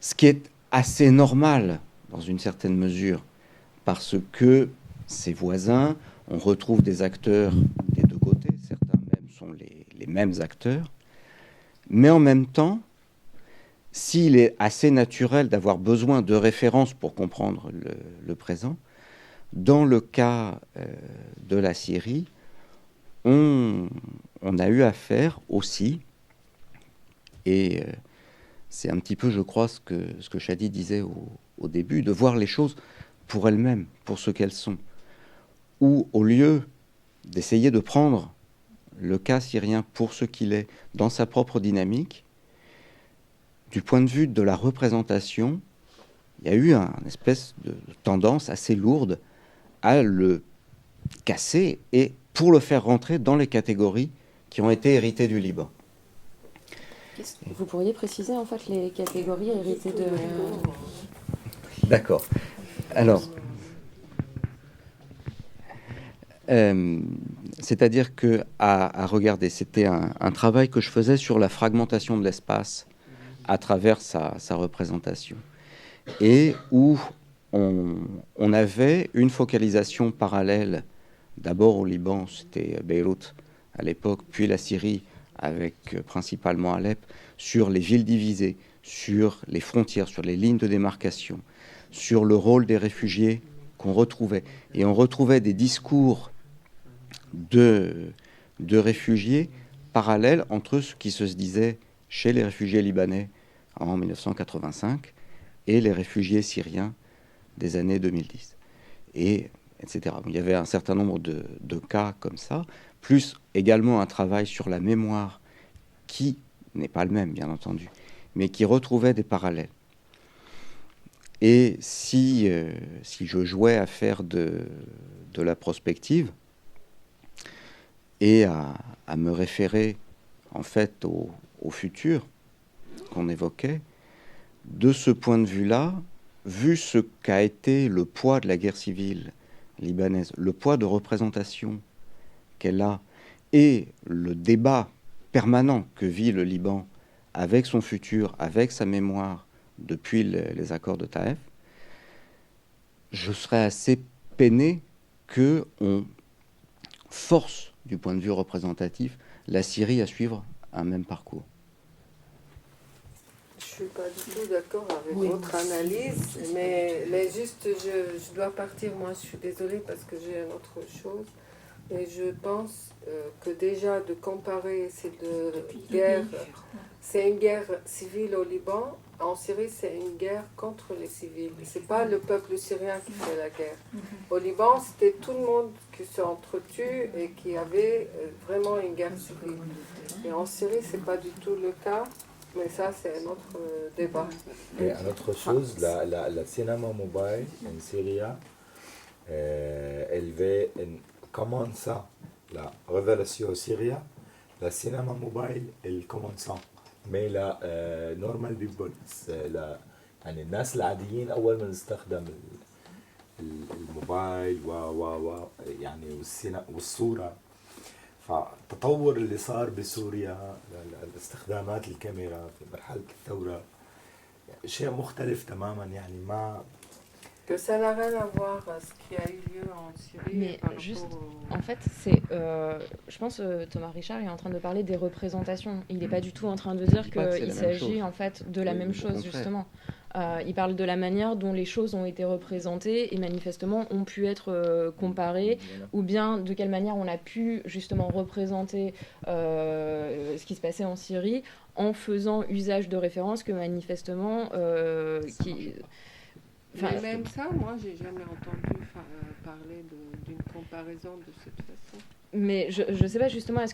Ce qui est assez normal, dans une certaine mesure, parce que ses voisins, on retrouve des acteurs des deux côtés, certains même sont les mêmes acteurs, mais en même temps, s'il est assez naturel d'avoir besoin de références pour comprendre le présent, dans le cas de la Syrie, on a eu affaire aussi, et c'est un petit peu, je crois, ce que Chadi disait au début, de voir les choses pour elles-mêmes, pour ce qu'elles sont. Ou au lieu d'essayer de prendre le cas syrien pour ce qu'il est, dans sa propre dynamique, du point de vue de la représentation, il y a eu une espèce de tendance assez lourde à le casser et pour le faire rentrer dans les catégories qui ont été héritées du Liban. Vous pourriez préciser en fait les catégories héritées de... D'accord. Alors, c'est-à-dire que à regarder, c'était un travail que je faisais sur la fragmentation de l'espace à travers sa représentation, et où on avait une focalisation parallèle, d'abord au Liban, c'était Beyrouth à l'époque, puis la Syrie, avec principalement Alep, sur les villes divisées, sur les frontières, sur les lignes de démarcation, sur le rôle des réfugiés qu'on retrouvait. Et on retrouvait des discours de réfugiés parallèles entre ce qui se disait chez les réfugiés libanais en 1985 et les réfugiés syriens des années 2010, et etc. Il y avait un certain nombre de cas comme ça, plus également un travail sur la mémoire qui n'est pas le même, bien entendu, mais qui retrouvait des parallèles. Et si je jouais à faire de la prospective et à me référer en fait au futur qu'on évoquait, de ce point de vue-là, vu ce qu'a été le poids de la guerre civile libanaise, le poids de représentation qu'elle a, et le débat permanent que vit le Liban avec son futur, avec sa mémoire depuis les accords de Taïf, je serais assez peiné qu'on force, du point de vue représentatif, la Syrie à suivre un même parcours. Je ne suis pas du tout d'accord avec votre analyse, mais juste, je dois partir. Moi, je suis désolée parce que j'ai une autre chose. Et je pense que déjà de comparer ces deux guerres, c'est une guerre civile au Liban. En Syrie, c'est une guerre contre les civils. Ce n'est pas le peuple syrien qui fait la guerre. Au Liban, c'était tout le monde qui s'entretue et qui avait vraiment une guerre civile. Et en Syrie, ce n'est pas du tout le cas. Mais ça, c'est un autre débat. Et une autre chose, la cinéma mobile en Syrie, elle veut commencer la révélation syrienne. La cinéma mobile, elle commence. Mais la normal people, يعني الناس العاديين أول ما نستخدم الموبايل يعني والصورة. فالتطور اللي صار بسوريا استخدامات الكاميرا في مرحلة الثورة شيء مختلف تماما يعني ما que ça n'a rien à voir à ce qui a eu lieu en Syrie. Mais juste, en fait, c'est, je pense Thomas Richard est en train de parler des représentations. Il n'est pas du tout en train de dire qu'il s'agit en fait de la même chose, justement. Il parle de la manière dont les choses ont été représentées et manifestement ont pu être comparées, ou bien de quelle manière on a pu justement représenter ce qui se passait en Syrie en faisant usage de références que manifestement... Mais même ça, moi, j'ai jamais entendu parler d'une comparaison de cette façon. Mais je ne sais pas justement, est-ce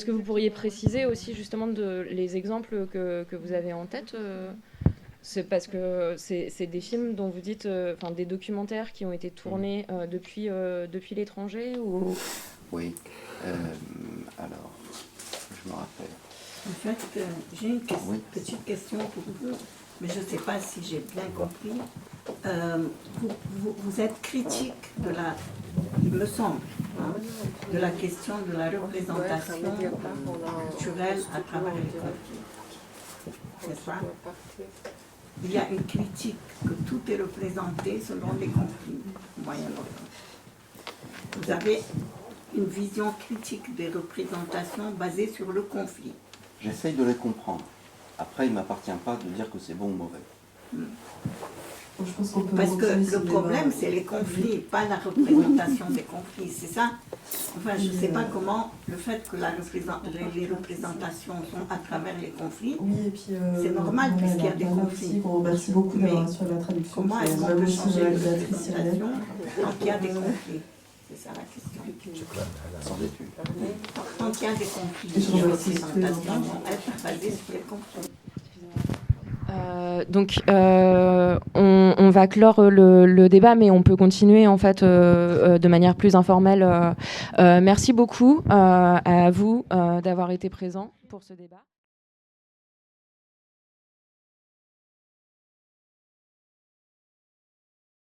que vous pourriez préciser aussi justement les exemples que vous avez en tête c'est parce que c'est des films dont vous dites, des documentaires qui ont été tournés depuis l'étranger ou... Oui. Alors, je me rappelle. En fait, j'ai une petite question pour vous, mais je ne sais pas si j'ai bien compris. Vous êtes critique de la, il me semble, de la question de la représentation culturelle à travers les conflits. C'est ça? Il y a une critique que tout est représenté selon les conflits au Moyen-Orient. Vous avez une vision critique des représentations basées sur le conflit. J'essaye de les comprendre. Après, il ne m'appartient pas de dire que c'est bon ou mauvais. Parce que le problème, c'est les conflits, pas la représentation des conflits, c'est ça? Enfin, je ne sais pas comment le fait que les représentations sont à travers les conflits, c'est normal puisqu'il y a des conflits. Merci beaucoup d'avoir assuré la traduction. Comment est-ce qu'on peut changer les représentations tant qu'il y a des conflits? C'est ça la question. Tant qu'il y a des conflits, les représentations vont être basées sur les conflits. Donc, on va clore le débat, mais on peut continuer en fait de manière plus informelle. Merci beaucoup à vous d'avoir été présents pour ce débat.